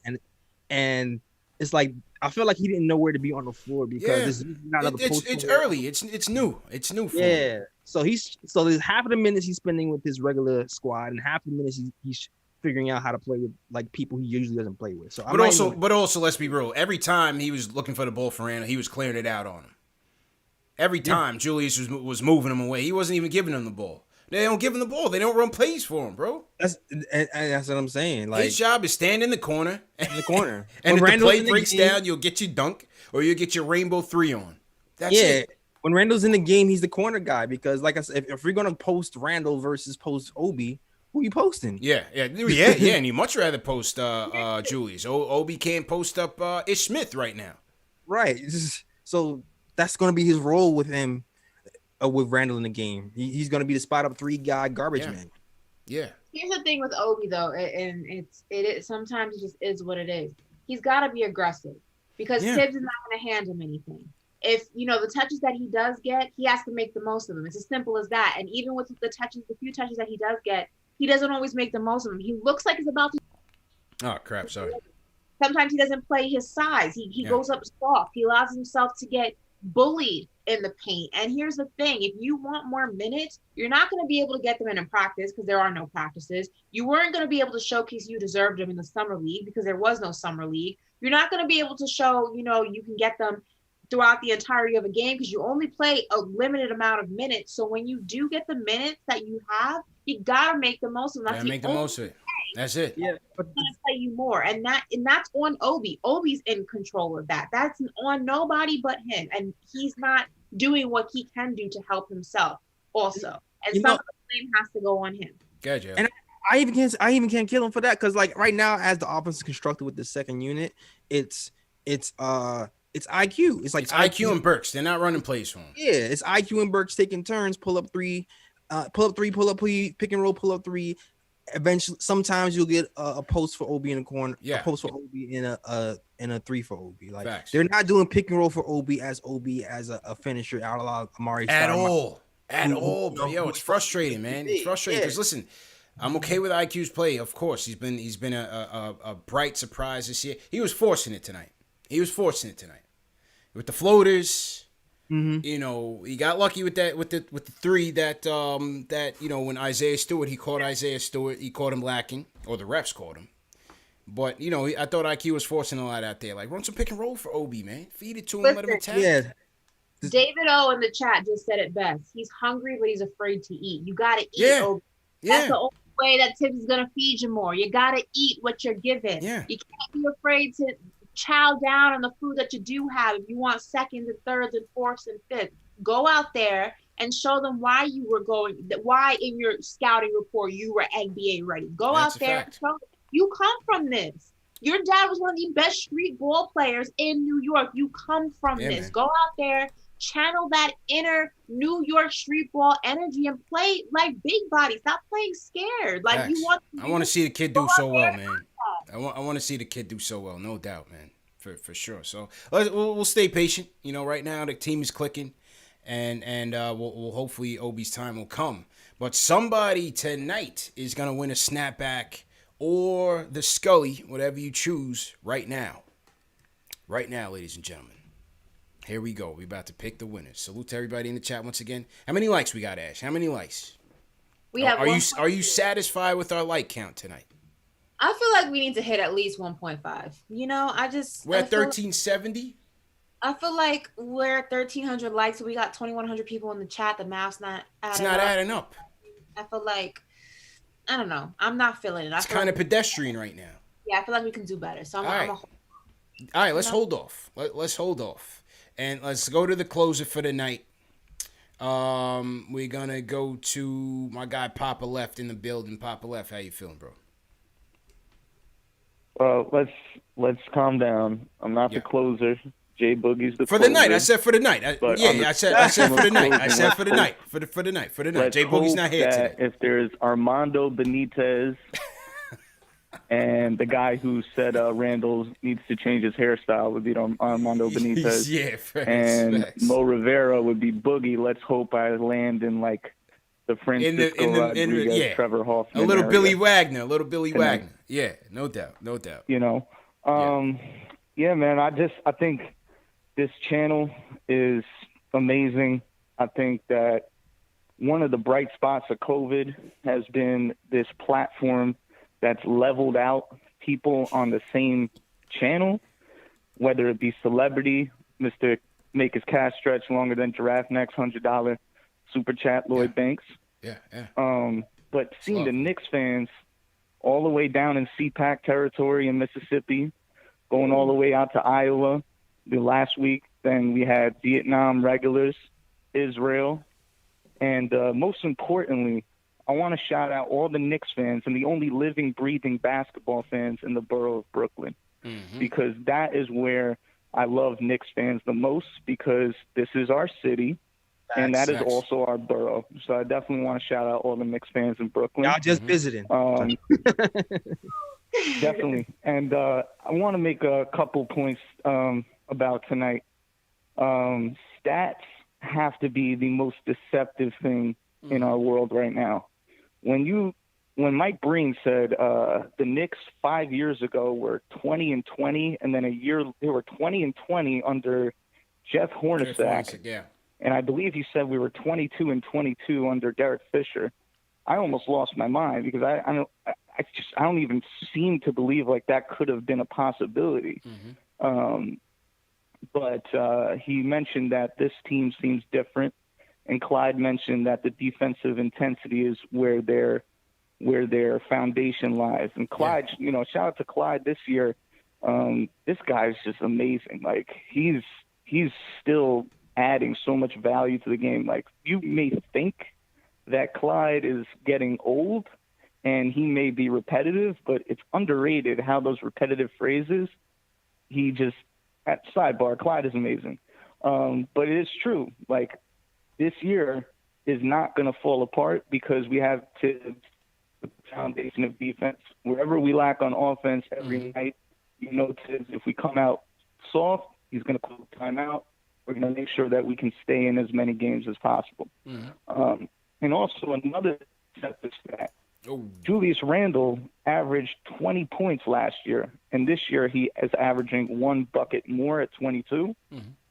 and it's like I feel like he didn't know where to be on the floor because it's early, it's new for him. So there's half of the minutes he's spending with his regular squad, and half the minutes he's figuring out how to play with like people he usually doesn't play with. So, but also, let's be real. Every time he was looking for the ball for Randall, he was clearing it out on him. Every time Julius was moving him away, he wasn't even giving him the ball. They don't give him the ball. They don't run plays for him, bro. That's what I'm saying. Like his job is stand in the corner. In the corner. And if the play breaks down, you'll get your dunk or you'll get your rainbow 3 on. That's it. When Randall's in the game, he's the corner guy because, like I said, if we're gonna post Randall versus post Obi, who you posting? Yeah. And you much rather post Julius. Obi can't post up Ish Smith right now. Right. So that's gonna be his role with him, with Randall in the game. He's gonna be the spot up 3 guy garbage man. Yeah. Here's the thing with Obi though, and it sometimes it just is what it is. He's got to be aggressive because Tibbs is not going to hand him anything. If the touches that he does get, he has to make the most of them. It's as simple as that. And even with the few touches that he does get, he doesn't always make the most of them. He looks like he's about to. Oh crap! Sorry. Sometimes he doesn't play his size. He goes up soft. He allows himself to get bullied in the paint. And here's the thing: if you want more minutes, you're not going to be able to get them in practice because there are no practices. You weren't going to be able to showcase you deserved them in the summer league because there was no summer league. You're not going to be able to show you can get them throughout the entirety of a game because you only play a limited amount of minutes. So when you do get the minutes that you have, you gotta make the most of them. Make the most of it. That's it. Yeah, but gonna play you more, and that's on Obi. Obi's in control of that. That's on nobody but him, and he's not doing what he can do to help himself. Also, and some of the blame has to go on him. Gotcha. And I even can't kill him for that because like right now, as the offense is constructed with the second unit, it's IQ. It's IQ and Burks. They're not running plays for him. Yeah, it's IQ and Burks taking turns, pull up three, pull up, pick and roll, pull up 3. Eventually, sometimes you'll get a post for Obi in the corner, a post for Obi in a 3 for Obi. Like they're not doing pick and roll for Obi as a finisher out of Amari at all. But it's frustrating, man. It's frustrating because listen, I'm okay with IQ's play. Of course, he's been a bright surprise this year. He was forcing it tonight with the floaters. You know, he got lucky with that with the three that when Isaiah Stewart, he caught him lacking, or the refs caught him. But I thought IQ was forcing a lot out there. Like, run some pick and roll for Obi, man. Feed it to him, let him attack. Yeah. David O in the chat just said it best. He's hungry, but he's afraid to eat. You gotta eat, Obi. That's the only way that Tibbs is gonna feed you more. You gotta eat what you're given. You can't be afraid to chow down on the food that you do have. If you want seconds and thirds and fourths and fifths, go out there and show them why in your scouting report you were NBA ready. Go out there and show them you come from this. Your dad was one of the best street ball players in New York. You come from this. Man. Go out there, channel that inner New York street ball energy and play like big body. Stop playing scared. Like I want to see the kid do so well, man. I want to see the kid do so well, no doubt, man, for sure. So we'll stay patient. Right now the team is clicking, and we'll hopefully Obi's time will come. But somebody tonight is gonna win a snapback or the Scully, whatever you choose. Right now, ladies and gentlemen. Here we go. We're about to pick the winners. Salute to everybody in the chat once again. How many likes we got, Ash? How many likes? We have. Are you satisfied with our like count tonight? I feel like we need to hit at least 1.5. We're at 1370. I feel like we're at 1,300 likes. So we got 2,100 people in the chat. The math's not adding up. It's not adding up. I feel like, I don't know. I'm not feeling it. It's kind of pedestrian right now. Yeah, I feel like we can do better. So all right, let's hold off. Let's hold off. And let's go to the closer for the night. We're going to go to my guy Papa Left in the building. Papa Left, how you feeling, bro? Let's calm down. I'm not the closer. Jay Boogie's the for closer. The night. I said for the night. I said for the night. I said for the night. For the night. Let's Jay Boogie's not here today. If there's Armando Benitez and the guy who said Randall needs to change his hairstyle would be Armando Benitez. Facts. Mo Rivera would be Boogie. Let's hope I land in like the Francisco Rodriguez, Trevor Hoffman. A little area. Billy Wagner. Yeah, no doubt. Yeah, man. I think this channel is amazing. I think that one of the bright spots of COVID has been this platform that's leveled out people on the same channel, whether it be celebrity, Mr. Make His Cash Stretch Longer Than Giraffe Next, $100 super chat, Lloyd Banks. Yeah. But seeing the Knicks fans all the way down in CPAC territory in Mississippi, going all the way out to Iowa the last week, then we had Vietnam regulars, Israel, and most importantly, I want to shout out all the Knicks fans and the only living, breathing basketball fans in the borough of Brooklyn, because that is where I love Knicks fans the most, because this is our city, and that is also our borough. So I definitely want to shout out all the Knicks fans in Brooklyn. Y'all just visiting. Definitely. And I want to make a couple points about tonight. Stats have to be the most deceptive thing in our world right now. When Mike Breen said the Knicks 5 years ago were 20-20, and then a year they were 20-20 under Jeff Hornacek. Yeah. And I believe he said we were 22-22 under Derek Fisher. I almost lost my mind, because I don't even seem to believe like that could have been a possibility. But he mentioned that this team seems different, and Clyde mentioned that the defensive intensity is where their foundation lies. And Clyde, shout out to Clyde this year. This guy's just amazing. Like he's still adding so much value to the game. Like, you may think that Clyde is getting old and he may be repetitive, but it's underrated how those repetitive phrases, at sidebar, Clyde is amazing. But it is true. Like, this year is not going to fall apart because we have the foundation of defense. Wherever we lack on offense every night, Tibbs, if we come out soft, he's going to call timeout. We're going to make sure that we can stay in as many games as possible. And also another stat. Julius Randle averaged 20 points last year, and this year he is averaging one bucket more at 22.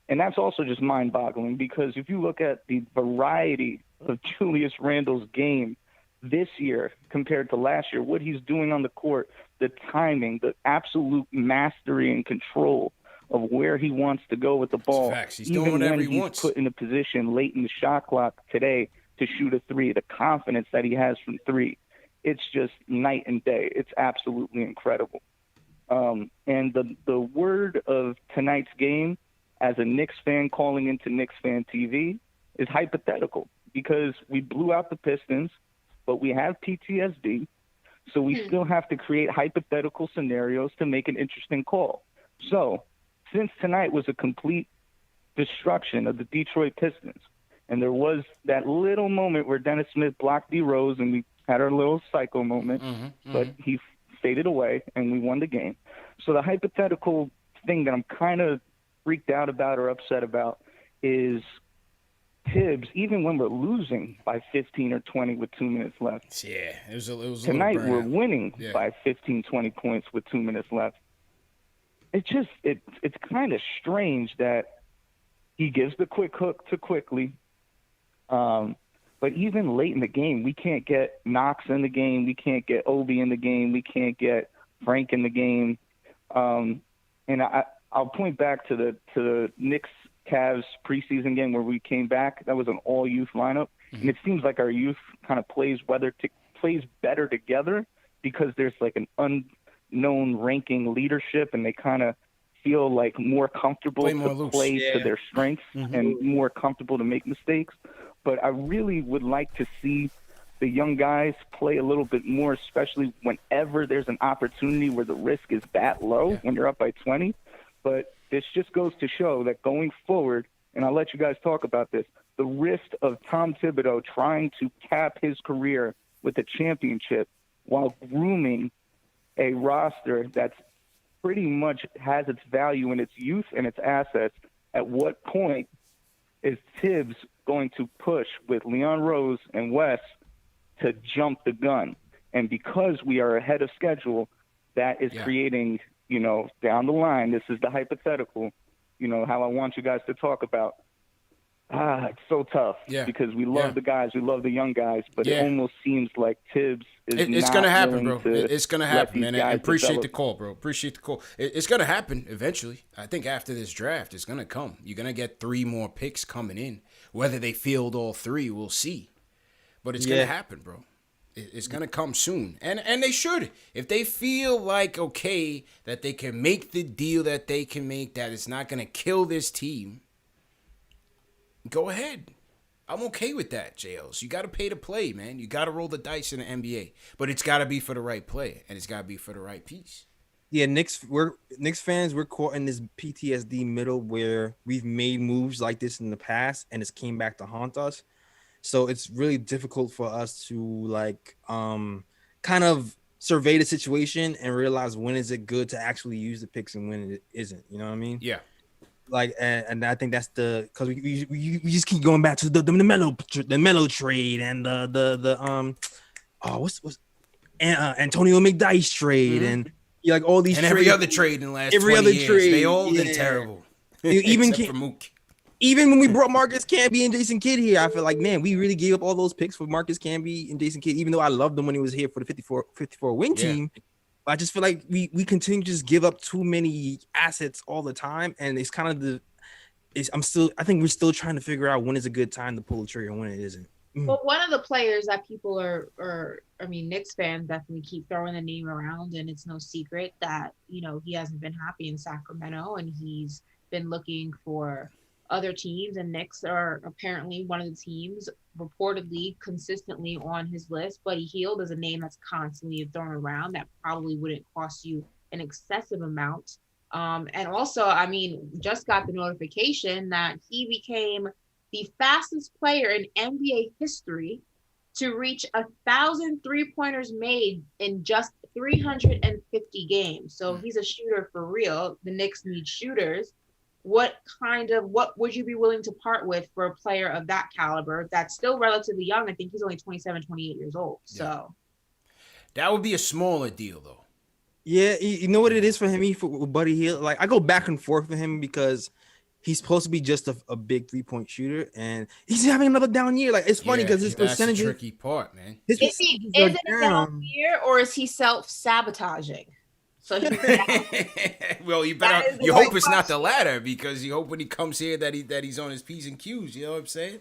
And that's also just mind-boggling because if you look at the variety of Julius Randle's game this year compared to last year, what he's doing on the court, the timing, the absolute mastery and control of where he wants to go with the ball. Facts. He's doing whatever he wants. Put in a position late in the shot clock today to shoot a three, the confidence that he has from three, it's just night and day. It's absolutely incredible. And the word of tonight's game, as a Knicks fan calling into KnicksFanTV, is hypothetical because we blew out the Pistons, but we have PTSD, so we still have to create hypothetical scenarios to make an interesting call. So since tonight was a complete destruction of the Detroit Pistons, and there was that little moment where Dennis Smith blocked D Rose and we had our little psycho moment, but he faded away and we won the game. So the hypothetical thing that I'm kind of freaked out about or upset about is Tibbs, even when we're losing by 15 or 20 with 2 minutes left. Yeah, it was a tonight little we're winning by 15, 20 points with 2 minutes left. It's just it's kind of strange that he gives the quick hook to Quickly. But even late in the game, we can't get Knox in the game. We can't get Obi in the game. We can't get Frank in the game. And I'll point back to the Knicks Cavs preseason game where we came back. That was an all youth lineup, and it seems like our youth kind of plays better together because there's like an unknown ranking leadership, and they kind of feel like more comfortable to play to their strengths and more comfortable to make mistakes. But I really would like to see the young guys play a little bit more, especially whenever there's an opportunity where the risk is that low when you're up by 20. But this just goes to show that going forward, and I'll let you guys talk about this, the risk of Tom Thibodeau trying to cap his career with a championship while grooming a roster that's pretty much has its value in its youth and its assets. At what point is Tibbs going to push with Leon Rose and Wes to jump the gun? And because we are ahead of schedule, that is creating, down the line, this is the hypothetical, how I want you guys to talk about. It's so tough because we love the guys, we love the young guys, but it almost seems like Tibbs is it's not going to happen, willing bro. It's going to happen, man. I appreciate develop. the call, bro. Appreciate the call. It's going to happen eventually. I think after this draft, it's going to come. You're going to get 3 more picks coming in. Whether they field all 3, we'll see. But it's going to happen, bro. It's going to come soon. And they should. If they feel like, okay, that they can make the deal that they can make, that it's not going to kill this team, go ahead. I'm okay with that, JLs. You got to pay to play, man. You got to roll the dice in the NBA. But it's got to be for the right play, and it's got to be for the right piece. Yeah, Knicks fans, we're caught in this PTSD middle where we've made moves like this in the past, and it's came back to haunt us. So it's really difficult for us to kind of survey the situation and realize when is it good to actually use the picks and when it isn't. You know what I mean? Yeah. And I think that's because we just keep going back to the Melo trade and Antonio McDyess trade and all these and trades. Every other trade in the last 20 years. Trade, they all been terrible. Even when we brought Marcus Camby and Jason Kidd here, I feel like, man, we really gave up all those picks for Marcus Camby and Jason Kidd, even though I loved them when he was here for the 54 wing team. I just feel like we continue to just give up too many assets all the time, and it's kind of I think we're still trying to figure out when is a good time to pull the trigger and when it isn't. But one of the players that people Knicks fans definitely keep throwing the name around, and it's no secret that, he hasn't been happy in Sacramento and he's been looking for other teams, and Knicks are apparently one of the teams reportedly consistently on his list. Buddy Hield is a name that's constantly thrown around that probably wouldn't cost you an excessive amount. And also, just got the notification that he became the fastest player in NBA history to reach 1,000 3-pointers made in just 350 games. So he's a shooter for real. The Knicks need shooters. What would you be willing to part with for a player of that caliber that's still relatively young? I think he's only 27, 28 years old. So that would be a smaller deal, though. Yeah, you know what it is for him, for Buddy Hield? Like, I go back and forth with him because he's supposed to be just a big 3-point shooter, and he's having another down year. Like, it's funny because his percentage, that's the tricky part, man. Is it a down year, or is he self-sabotaging? So well, you hope it's not the latter, because you hope when he comes here that he's on his P's and Q's. You know what I'm saying?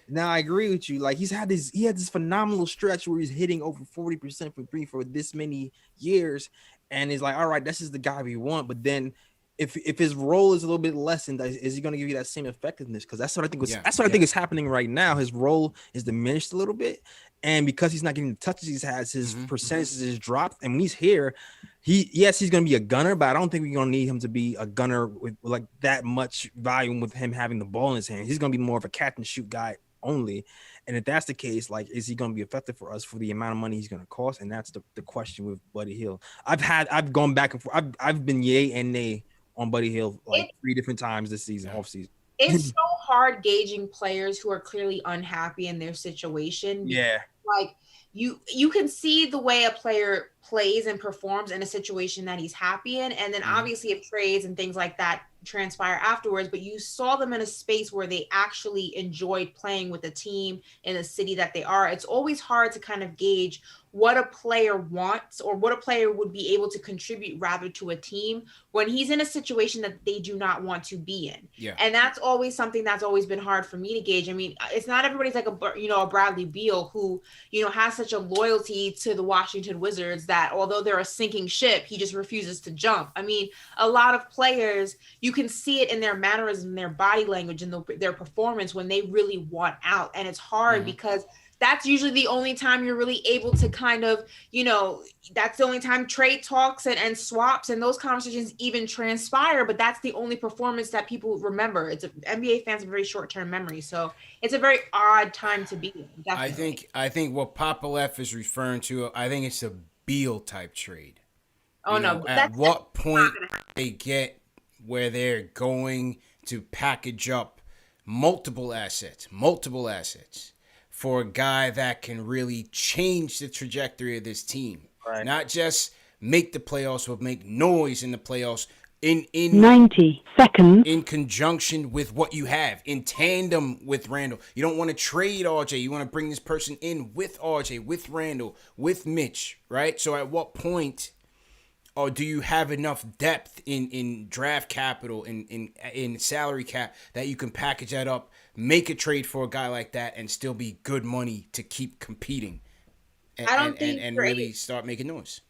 Now I agree with you. Like, he had this phenomenal stretch where he's hitting over 40% from three for this many years, and he's like, all right, this is the guy we want. But then, if his role is a little bit lessened, is he going to give you that same effectiveness? Because that's what I think I think is happening right now. His role is diminished a little bit, and because he's not getting the touches he has, his percentages is dropped. And when he's here, he's going to be a gunner, but I don't think we're going to need him to be a gunner with like that much volume with him having the ball in his hand. He's going to be more of a catch and shoot guy only. And if that's the case, like, is he going to be effective for us for the amount of money he's going to cost? And that's the question with Buddy Hield. I've gone back and forth. I've been yay and nay on Buddy Hield like 3 different times this season, off season. It's so hard gauging players who are clearly unhappy in their situation. Yeah. Like, you can see the way a player plays and performs in a situation that he's happy in, and then obviously if trades and things like that transpire afterwards, but you saw them in a space where they actually enjoyed playing with a team in the city that they are. It's always hard to kind of gauge what a player wants or what a player would be able to contribute rather to a team when he's in a situation that they do not want to be in. Yeah. And that's always something that's always been hard for me to gauge. I mean, it's not everybody's like a Bradley Beal who, has such a loyalty to the Washington Wizards that although they're a sinking ship, he just refuses to jump. I mean, a lot of players, you can see it in their mannerism, their body language, and their performance when they really want out. And it's hard because that's usually the only time you're really able to kind of, that's the only time trade talks and swaps and those conversations even transpire. But that's the only performance that people remember. NBA fans have a very short-term memory. So it's a very odd time to be in. Definitely. I think what Popolef is referring to, I think it's a Beal type trade. Oh, no. At what point they get where they're going to package up multiple assets for a guy that can really change the trajectory of this team. Right. Not just make the playoffs, but make noise in the playoffs in 90 seconds in conjunction with what you have, in tandem with Randall. You don't want to trade RJ. You want to bring this person in with RJ, with Randall, with Mitch, right? So at what point or do you have enough depth in draft capital, in salary cap, that you can package that up, make a trade for a guy like that, and still be good money to keep competing and really start making noise?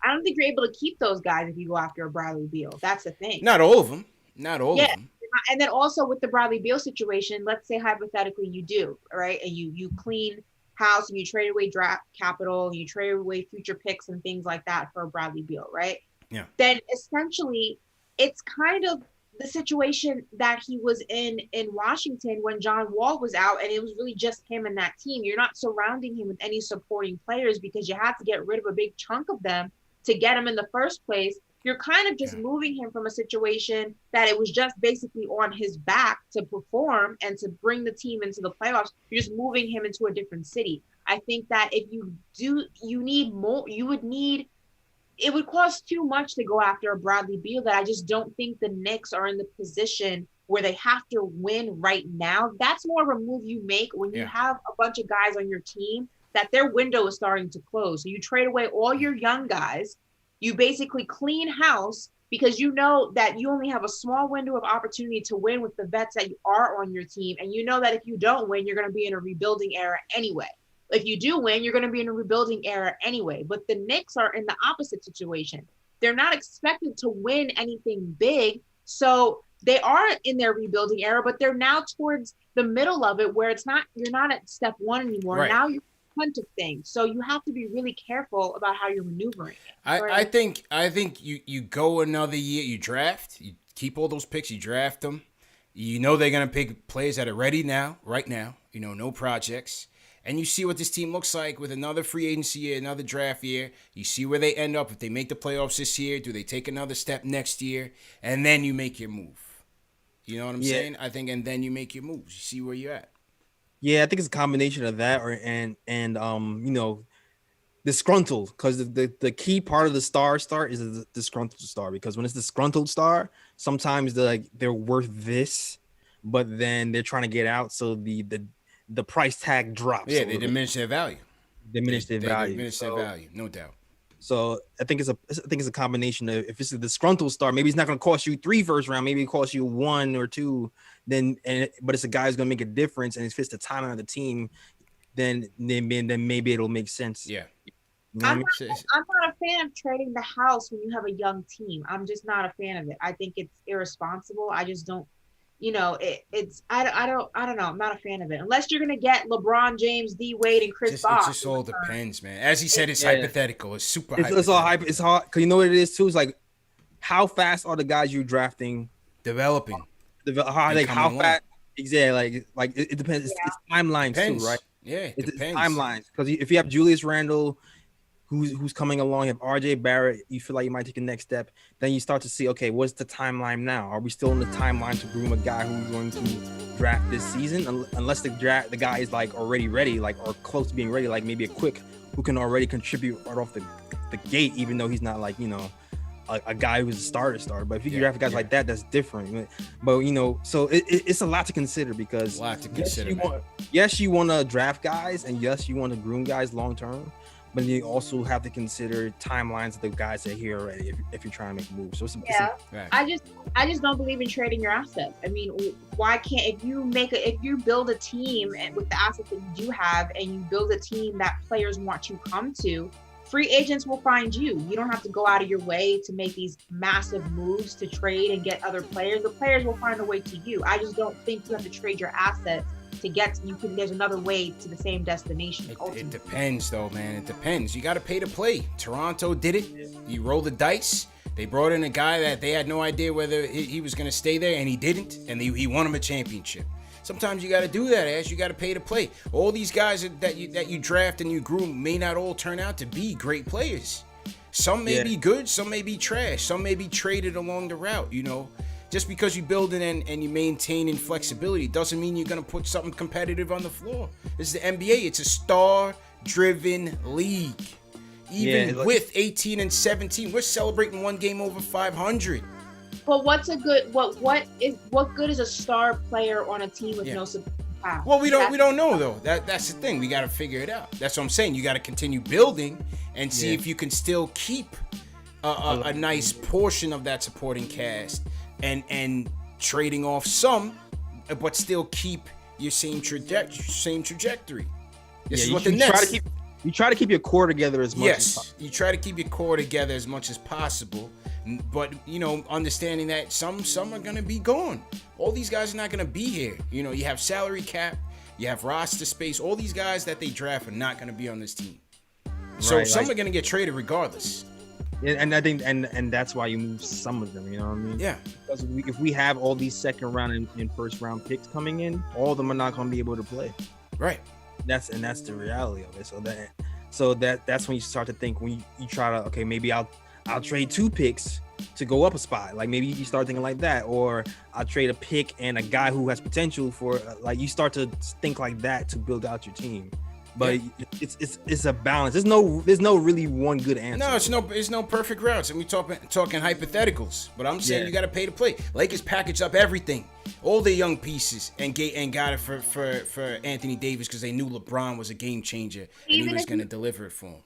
I don't think you're able to keep those guys if you go after a Bradley Beal. That's the thing. Not all of them. Not all of them. And then also with the Bradley Beal situation, let's say hypothetically you do, right? And you clean house and you trade away draft capital, and you trade away future picks and things like that for Bradley Beal, right? Yeah. Then essentially it's kind of the situation that he was in Washington when John Wall was out, and it was really just him and that team. You're not surrounding him with any supporting players because you had to get rid of a big chunk of them to get him in the first place. You're kind of just moving him from a situation that it was just basically on his back to perform and to bring the team into the playoffs. You're just moving him into a different city. I think that if you need more, it would cost too much to go after a Bradley Beal, that I just don't think the Knicks are in the position where they have to win right now. That's more of a move you make when you have a bunch of guys on your team that their window is starting to close. So you trade away all your young guys. You basically clean house because you know that you only have a small window of opportunity to win with the vets that are on your team. And you know that if you don't win, you're going to be in a rebuilding era anyway. If you do win, you're going to be in a rebuilding era anyway. But the Knicks are in the opposite situation. They're not expected to win anything big. So they are in their rebuilding era, but they're now towards the middle of it where you're not at step one anymore. Right. Now you're of things, so you have to be really careful about how you're maneuvering it. I think you go another year, you draft, you keep all those picks, you draft them. You know they're gonna pick players that are ready now, right now. No projects, and you see what this team looks like with another free agency year, another draft year. You see where they end up if they make the playoffs this year. Do they take another step next year, and then you make your move? You know what I'm saying? I think, and then you make your moves. You see where you're at. Yeah, I think it's a combination of that disgruntled, because the key part of the star is the disgruntled star, because when it's disgruntled star, sometimes they're worth this, but then they're trying to get out, so the price tag drops. Yeah, they diminish their value. Diminish their value. Diminish their value, no doubt. So I think it's a combination of, if it's a disgruntled star, maybe it's not going to cost you 3 first round, maybe it costs you 1 or 2. But it's a guy who's going to make a difference, and it fits the timeline of the team. Then maybe it'll make sense. Yeah. You know I'm what I mean? not a fan of trading the house when you have a young team. I'm just not a fan of it. I think it's irresponsible. I just don't. I don't know. I'm not a fan of it. Unless you're gonna get LeBron James, D Wade, and Chris Bosh. It just all depends, man. As he said, it's hypothetical. It's super hypothetical. It's all hype. It's hard because you know what it is too. It's like, how fast are the guys you drafting developing? How fast? Exactly. Like it depends. It's timelines too, right? Yeah, it depends. Timelines, because if you have Julius Randle, who's coming along, you have RJ Barrett, you feel like you might take a next step, then you start to see, okay, what's the timeline now? Are we still in the timeline to groom a guy who's going to draft this season? Unless the guy is like already ready, like, or close to being ready, like maybe a Quick who can already contribute right off the gate, even though he's not like, a guy who's a starter. But if you draft guys like that, that's different. But so it's a lot to consider, because yes, you want to draft guys, and yes, you want to groom guys long term, but you also have to consider timelines of the guys that are here already if you're trying to make moves. So I just don't believe in trading your assets. I mean, why can't, if you build a team with the assets that you do have, and you build a team that players want to come to, free agents will find you. You don't have to go out of your way to make these massive moves to trade and get other players. The players will find a way to you. I just don't think you have to trade your assets to get. There's another way to the same destination. It depends, though, man. It depends. You got to pay to play. Toronto did it. You roll the dice. They brought in a guy that they had no idea whether he was going to stay there, and he didn't, and he won him a championship. Sometimes you got to do that, Ash. You got to pay to play. All these guys that you draft and you groom may not all turn out to be great players. Some may be good, some may be trash, some may be traded along the route. Just because you build it and you maintain in flexibility doesn't mean you're going to put something competitive on the floor. This is the NBA. It's a star-driven league. Even with 18 and 17, we're celebrating one game over 500. But what good is a star player on a team with no support? Well, we don't know though. That's the thing. We got to figure it out. That's what I'm saying. You got to continue building and see if you can still keep a nice portion of that supporting cast and trading off some, but still keep your same trajectory. This is what the Nets. You try to keep your core together as much as possible. You try to keep your core together as much as possible. But, understanding that some are going to be gone. All these guys are not going to be here. You have salary cap, you have roster space. All these guys that they draft are not going to be on this team. So some are going to get traded regardless. And I think and that's why you move some of them, you know what I mean? Yeah. Because if we have all these second round and first round picks coming in, all of them are not going to be able to play. Right. That's the reality of it. So that's when you start to think, when you try to, okay, maybe I'll trade 2 picks to go up a spot. Like maybe you start thinking like that, or I'll trade a pick and a guy who has potential for, like, you start to think like that to build out your team. But it's a balance. There's no really one good answer. No, it's no perfect routes, and we talking hypotheticals. But I'm saying you got to pay to play. Lakers packaged up everything, all the young pieces, and got it for Anthony Davis because they knew LeBron was a game changer and he was going to deliver it for him.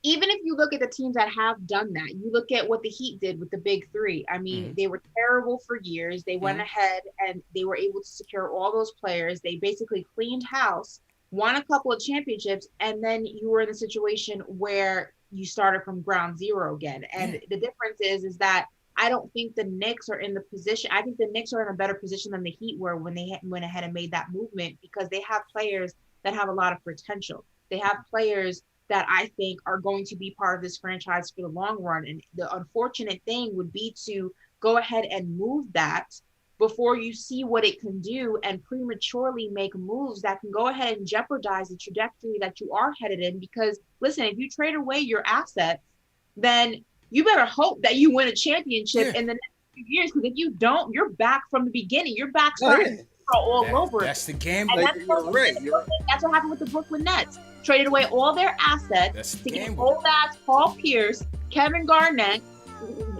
Even if you look at the teams that have done that, you look at what the Heat did with the big 3. I mean, they were terrible for years. They went ahead and they were able to secure all those players. They basically cleaned house, won a couple of championships, and then you were in a situation where you started from ground zero again. And the difference is that I don't think the Knicks are in the position. I think the Knicks are in a better position than the Heat were when they went ahead and made that movement, because they have players that have a lot of potential. They have players that I think are going to be part of this franchise for the long run. And the unfortunate thing would be to go ahead and move that before you see what it can do and prematurely make moves that can go ahead and jeopardize the trajectory that you are headed in. Because listen, if you trade away your assets, then you better hope that you win a championship in the next few years. Because if you don't, you're back from the beginning. You're back starting all over. That's the gamble. That's what happened with the Brooklyn Nets. Traded away all their assets to get old ass Paul Pierce, Kevin Garnett,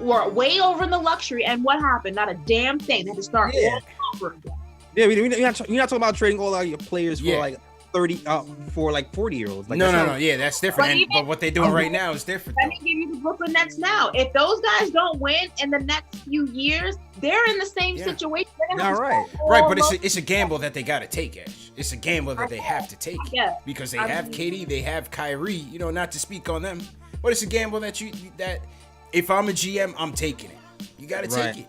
were way over in the luxury, and what happened? Not a damn thing. They had to start all over again. Yeah, you're not talking about trading all out your players for like 30, for like 40-year-olds. Like, no. Yeah, that's different. But what they're doing right now is different. Let me give you the Brooklyn Nets now. If those guys don't win in the next few years, they're in the same situation. Right, but it's a gamble that they got to take, Ash. It's a gamble that they have to take because they have KD, they have Kyrie. You know, not to speak on them, but it's a gamble that if I'm a GM, I'm taking it. You got to take it.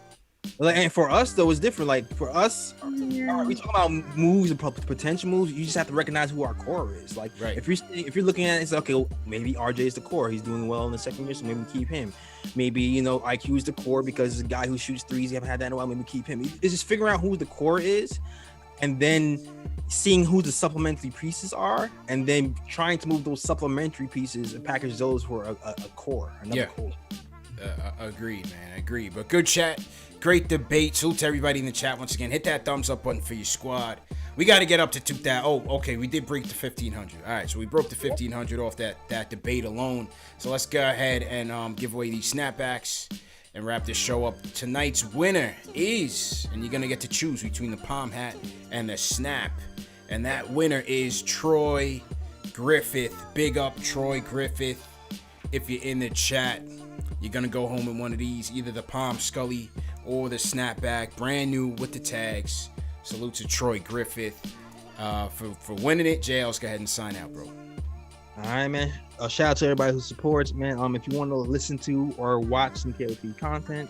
And for us though, it's different. Like for us, we talk about moves and potential moves. You just have to recognize who our core is. Like if you're looking at it, it's okay. Well, maybe RJ is the core. He's doing well in the second year, so maybe keep him. Maybe IQ is the core because it's a guy who shoots threes. You haven't had that in a while. Maybe keep him. It's just figuring out who the core is, and then seeing who the supplementary pieces are, and then trying to move those supplementary pieces and package those for a core, another core. Agreed, man. Agreed. But good chat. Great debate. Salute to everybody in the chat once again. Hit that thumbs up button for your squad. We got to get up to 2,000. Oh, okay. We did break the 1,500. All right. So we broke the 1,500 off that debate alone. So let's go ahead and give away these snapbacks and wrap this show up. Tonight's winner is, and you're going to get to choose between the palm hat and the snap. And that winner is Troy Griffith. Big up, Troy Griffith. If you're in the chat, you're going to go home in one of these, either the Palm Scully or the snapback, brand new with the tags. Salute to Troy Griffith for winning it. JL's go ahead and sign out, bro. All right, man. Shout out to everybody who supports, man. If you want to listen to or watch some KOT content,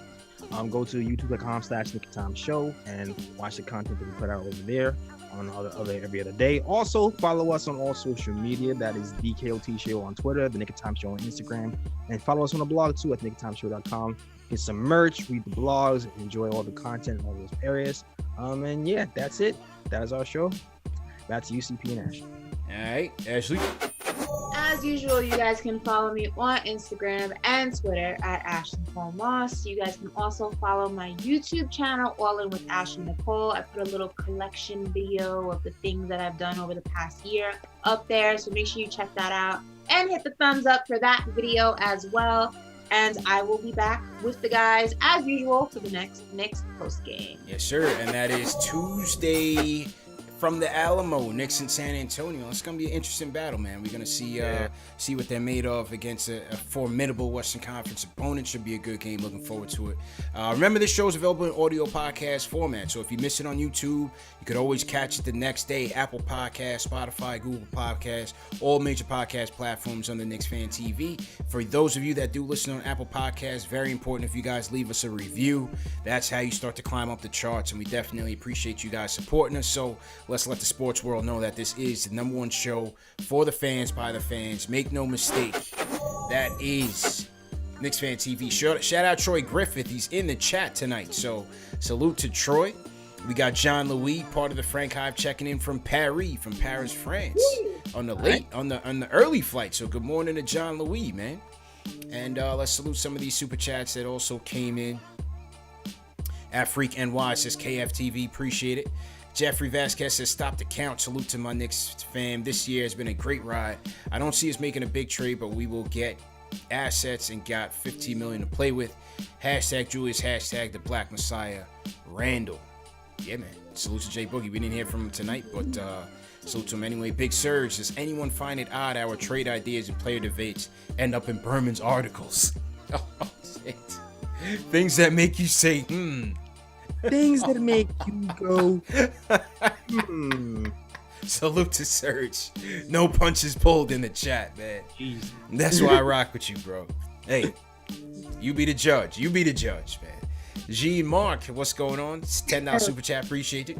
go to youtube.com/NickTimeShow and watch the content that we put out over there on every other day. Also, follow us on all social media. That is the KOT Show on Twitter, the Nick of Time Show on Instagram, and follow us on the blog too at nickoftimeshow.com. Get some merch, read the blogs, enjoy all the content in all those areas. And yeah, that's it. That is our show. Back to UCP and Ashley. All right, Ashley. As usual, you guys can follow me on Instagram and Twitter at Ashley Nicole Moss. You guys can also follow my YouTube channel, All In with Ashley Nicole. I put a little collection video of the things that I've done over the past year up there, so make sure you check that out and hit the thumbs up for that video as well. And I will be back with the guys as usual for the next Knicks post game. Yes, sir. And that is Tuesday from the Alamo, Knicks in San Antonio. It's gonna be an interesting battle, man. We're gonna see what they're made of against a formidable Western Conference opponent. Should be a good game. Looking forward to it. Remember, this show is available in audio podcast format. So if you miss it on YouTube, you could always catch it the next day. Apple Podcasts, Spotify, Google Podcasts, all major podcast platforms under KnicksFanTV. For those of you that do listen on Apple Podcasts, very important if you guys leave us a review. That's how you start to climb up the charts, and we definitely appreciate you guys supporting us. So let's let the sports world know that this is the #1 show for the fans, by the fans. Make no mistake, that is KnicksFanTV. Shout out Troy Griffith. He's in the chat tonight. So salute to Troy. We got John Louis, part of the Frank Hive, checking in from Paris, France, on the early flight. So good morning to John Louis, man. And let's salute some of these super chats that also came in. At Freak NY says KFTV, appreciate it. Jeffrey Vasquez says, stop the count. Salute to my Knicks fam. This year has been a great ride. I don't see us making a big trade, but we will get assets and got $15 million to play with. Hashtag Julius, hashtag the Black Messiah, Randall. Yeah, man. Salute to Jay Boogie. We didn't hear from him tonight, but salute to him anyway. Big Surge, does anyone find it odd our trade ideas and player debates end up in Berman's articles? Oh, shit. Things that make you say, Things that make you go, Salute to Surge. No punches pulled in the chat, man. Jeez. That's why I rock with you, bro. Hey, you be the judge. You be the judge, man. G Mark, what's going on? It's $10 super chat. Appreciate it.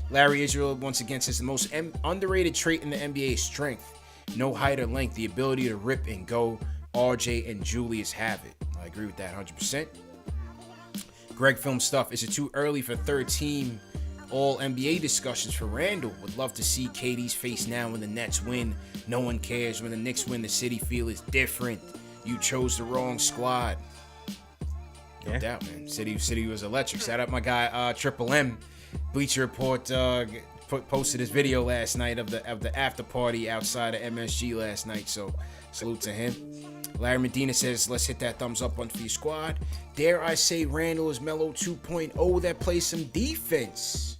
Larry Israel once again says the most underrated trait in the NBA is strength. No height or length. The ability to rip and go. RJ and Julius have it. I agree with that 100%. Greg Film Stuff. Is it too early for third team all NBA discussions for Randall? Would love to see KD's face now when the Nets win. No one cares. When the Knicks win, the city feel is different. You chose the wrong squad. No doubt, man. City was electric. Shout out my guy Triple M. Bleacher Report posted his video last night of the after party outside of MSG last night. So salute to him. Larry Medina says, let's hit that thumbs up on for your squad. Dare I say Randall is Melo 2.0 that plays some defense.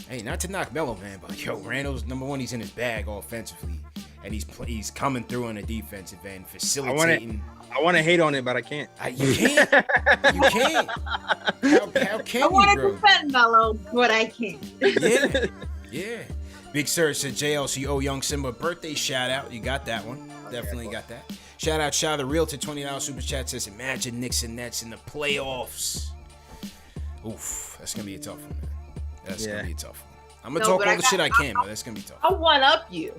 Hey, not to knock Melo, man, but yo, Randall's number one. He's in his bag offensively, and he's coming through on the defensive end, facilitating. I want to hate on it, but I can't. You can't. You can't. How can I want you, bro? to defend Melo, but I can't. Yeah, yeah. Big Sir said JLCO Young Simba birthday shout out. You got that one. Definitely got that. Shout out Shaw the Realtor, $20 super chat says, imagine Knicks and Nets in the playoffs. Oof, that's gonna be a tough one, man. That's gonna be a tough one. I'm gonna talk all the shit I can, but that's gonna be tough. I'll one up you.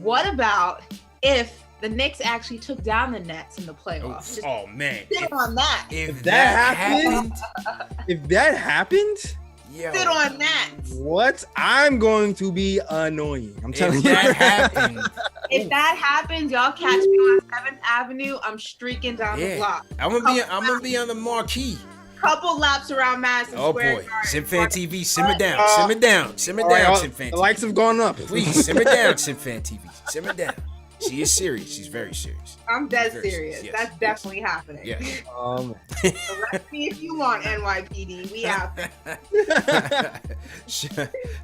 What about if the Knicks actually took down the Nets in the playoffs? Just man. sit on that. If that happened, yo, sit on that. What? I'm going to be annoying. I'm telling you. That happened. If that happens, y'all catch me on 7th Avenue. I'm streaking down the block. I'm gonna be on the marquee. Couple laps around Madison Square Garden. CashFanTV, simmer down, CashFanTV. The lights have gone up. Please, simmer down, CashFanTV. Simmer down. She is serious. She's very serious. I'm dead serious. Yes. That's definitely happening. Yeah. Arrest me if you want, NYPD. We out there.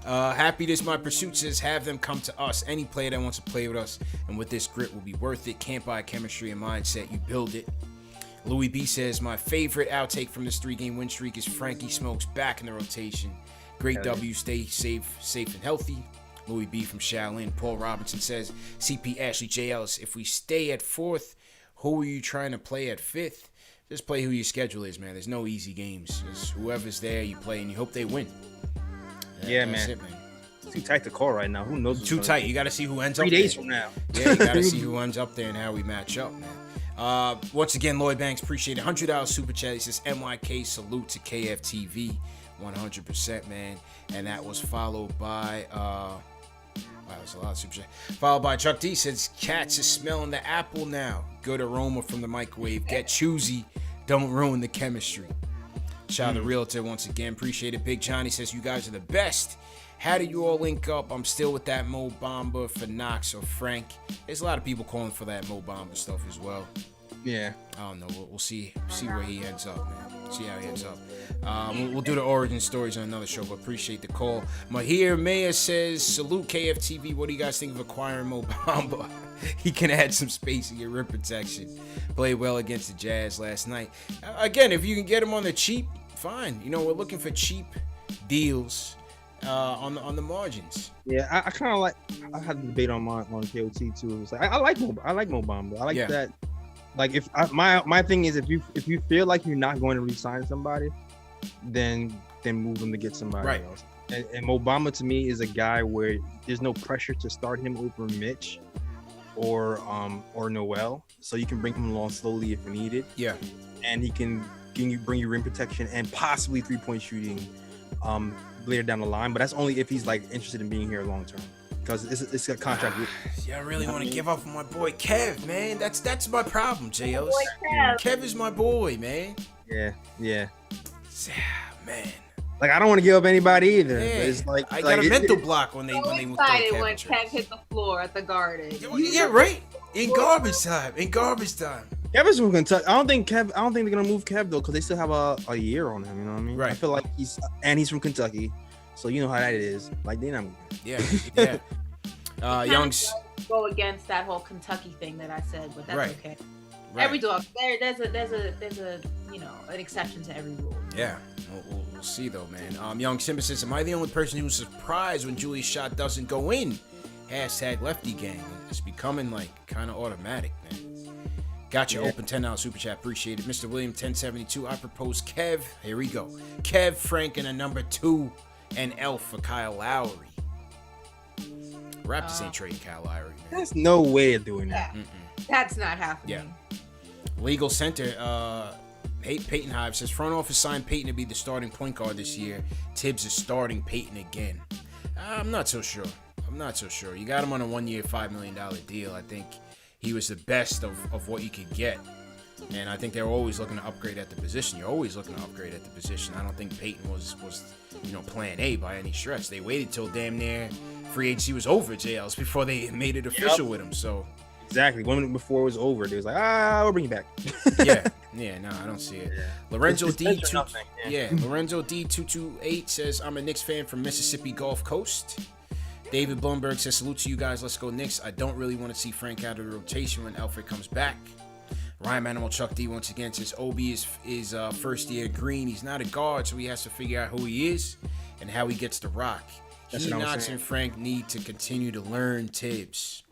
Happiness My Pursuit says, have them come to us. Any player that wants to play with us and with this grit will be worth it. Can't buy chemistry and mindset. You build it. Louis B says, my favorite outtake from this 3-game win streak is Frankie Smokes back in the rotation. Great W. Stay safe and healthy. Louis B from Shaolin. Paul Robinson says, CP Ashley J. Ellis, if we stay at 4th, who are you trying to play at 5th? Just play who your schedule is, man. There's no easy games. It's whoever's there, you play, and you hope they win. Yeah, that's man. it, man. It's too tight to call right now. Who knows? Too tight. You got to see who ends up 3 there. days from now. Yeah, you got to see who ends up there and how we match up, man. Once again, Lloyd Banks, appreciate it. $100 super chat. He says, MYK, salute to KFTV. 100%, man. And that was followed by... wow, that's a lot of super chat. Followed by Chuck D says, Cats is smelling the apple now. Good aroma from the microwave. Get choosy. Don't ruin the chemistry. Shout out the Realtor once again. Appreciate it. Big Johnny says, you guys are the best. How do you all link up? I'm still with that Mo Bamba for Knox or Frank. There's a lot of people calling for that Mo Bamba stuff as well. Yeah. I don't know. We'll see where he ends up, man. See how he ends up. We'll do the origin stories on another show, but appreciate the call. Mahir Mayer says, salute KFTV. What do you guys think of acquiring Mo Bamba? He can add some spacing and rim protection. Played well against the Jazz last night. Again, if you can get him on the cheap, fine. You know, we're looking for cheap deals on the margins. Yeah, I kind of like. I had the debate on KOT too. It's like I like Mo Bamba. I like that. Like if my thing is if you feel like you're not going to re-sign somebody, then move them to get somebody else. And Mo Bamba to me is a guy where there's no pressure to start him over Mitch or Noel, so you can bring him along slowly if needed. Yeah, and he can bring you rim protection and possibly 3-point shooting later down the line. But that's only if he's like interested in being here long term. Because it's a contract. Yeah, I really want to give up on my boy Kev, man. That's my problem, J.O. Kev is my boy, man. Yeah. Man. Like I don't want to give up anybody either. Yeah. But it's like I got a mental block when they excited when Kev hit the floor at the Garden. Yeah, right. In garbage time. Kevin's from Kentucky. I don't think they're gonna move Kev though, because they still have a year on him. You know what I mean? Right. I feel like he's from Kentucky. So you know how that is. Like they're not. Yeah. Young's go against that whole Kentucky thing that I said, but that's okay. Right. Every dog there's a an exception to every rule. Yeah. We'll see though, man. Young Simba says, am I the only person who's surprised when Julius' shot doesn't go in? # Lefty Gang. It's becoming like kind of automatic, man. Got your open $10 super chat. Appreciate it. Mr. William 1072. I propose Kev. Here we go. Kev, Frank, and a number 2 and Elf for Kyle Lowry. Raptors ain't trading Kyle Lowry, man. There's no way of doing that. That's not happening. Yeah. Legal Center, Peyton Hive says, front office signed Peyton to be the starting point guard this year. Tibbs is starting Peyton again. I'm not so sure. You got him on a 1-year, $5 million deal. I think he was the best of what you could get. And I think they're always looking to upgrade at the position. You're always looking to upgrade at the position. I don't think Peyton was plan A by any stretch. They waited till damn near free agency was over, JLs, before they made it official with him. So Exactly. 1 minute before it was over, they was like, we'll bring you back. Yeah, no, I don't see it. Lorenzo It's D. nothing, Lorenzo D228 says, I'm a Knicks fan from Mississippi Gulf Coast. David Blumberg says, salute to you guys. Let's go Knicks. I don't really want to see Frank out of the rotation when Alfred comes back. Rhyme Animal Chuck D once again says, Obi is first year green. He's not a guard, so he has to figure out who he is and how he gets the rock. That's He, what I'm Knox, saying. and Frank need to continue to learn Tibbs.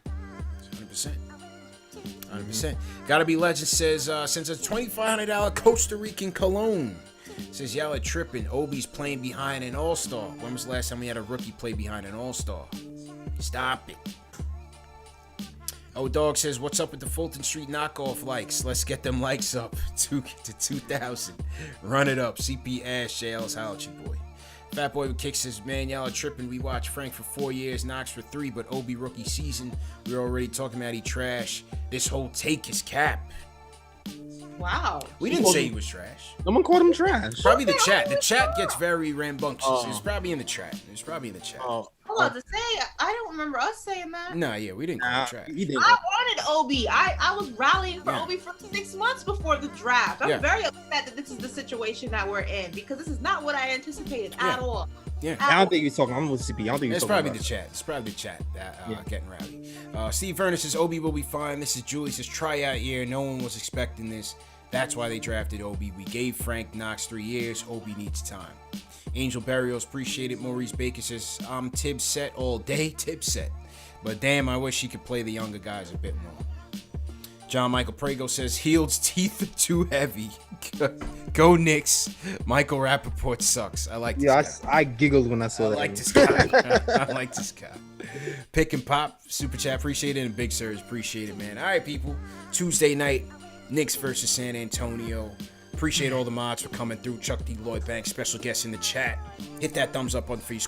100%. 100%. Gotta Be Legend says, since a $2,500 Costa Rican cologne. Says, y'all are tripping. Obi's playing behind an all-star. When was the last time we had a rookie play behind an all-star? Stop it. Dog says, what's up with the Fulton Street knockoff likes? Let's get them likes up to 2,000. Run it up. CP Ash, JL's holla at you, boy. Fat Boy with Kick says, man, y'all are tripping. We watched Frank for 4 years, Knox for 3, but Obi rookie season, we were already talking about he trash. This whole take is cap. Wow. We didn't say he was trash. No one called him trash. Probably the chat. The chat gets very rambunctious. It's probably in the chat. Hold on, to say, I don't remember us saying that. No, yeah, we didn't call him trash. I wanted Obi. I was rallying for Obi for 6 months before the draft. I'm very upset that this is the situation that we're in because this is not what I anticipated at all. Yeah, I don't think he's talking. I'm with CP. I don't think he's it's talking probably about the chat. It's probably the chat that getting rowdy. Steve Vernon says Obi will be fine. This is Julie says tryout year. No one was expecting this. That's why they drafted Obi. We gave Frank Knox 3 years. Obi needs time. Angel Burials, appreciate it. Maurice Baker says, I'm Tibbs set all day. Tibbs set. But damn, I wish he could play the younger guys a bit more. John Michael Prego says, Heald's teeth are too heavy. Go Knicks. Michael Rappaport sucks. I like this guy. I giggled when I saw that. I like this guy. I like this guy. Pick and Pop, Super Chat, appreciate it. And Big Sirs, appreciate it, man. All right, people. Tuesday night, Knicks versus San Antonio. Appreciate all the mods for coming through. Chuck D. Lloyd Banks, special guest in the chat. Hit that thumbs up on the free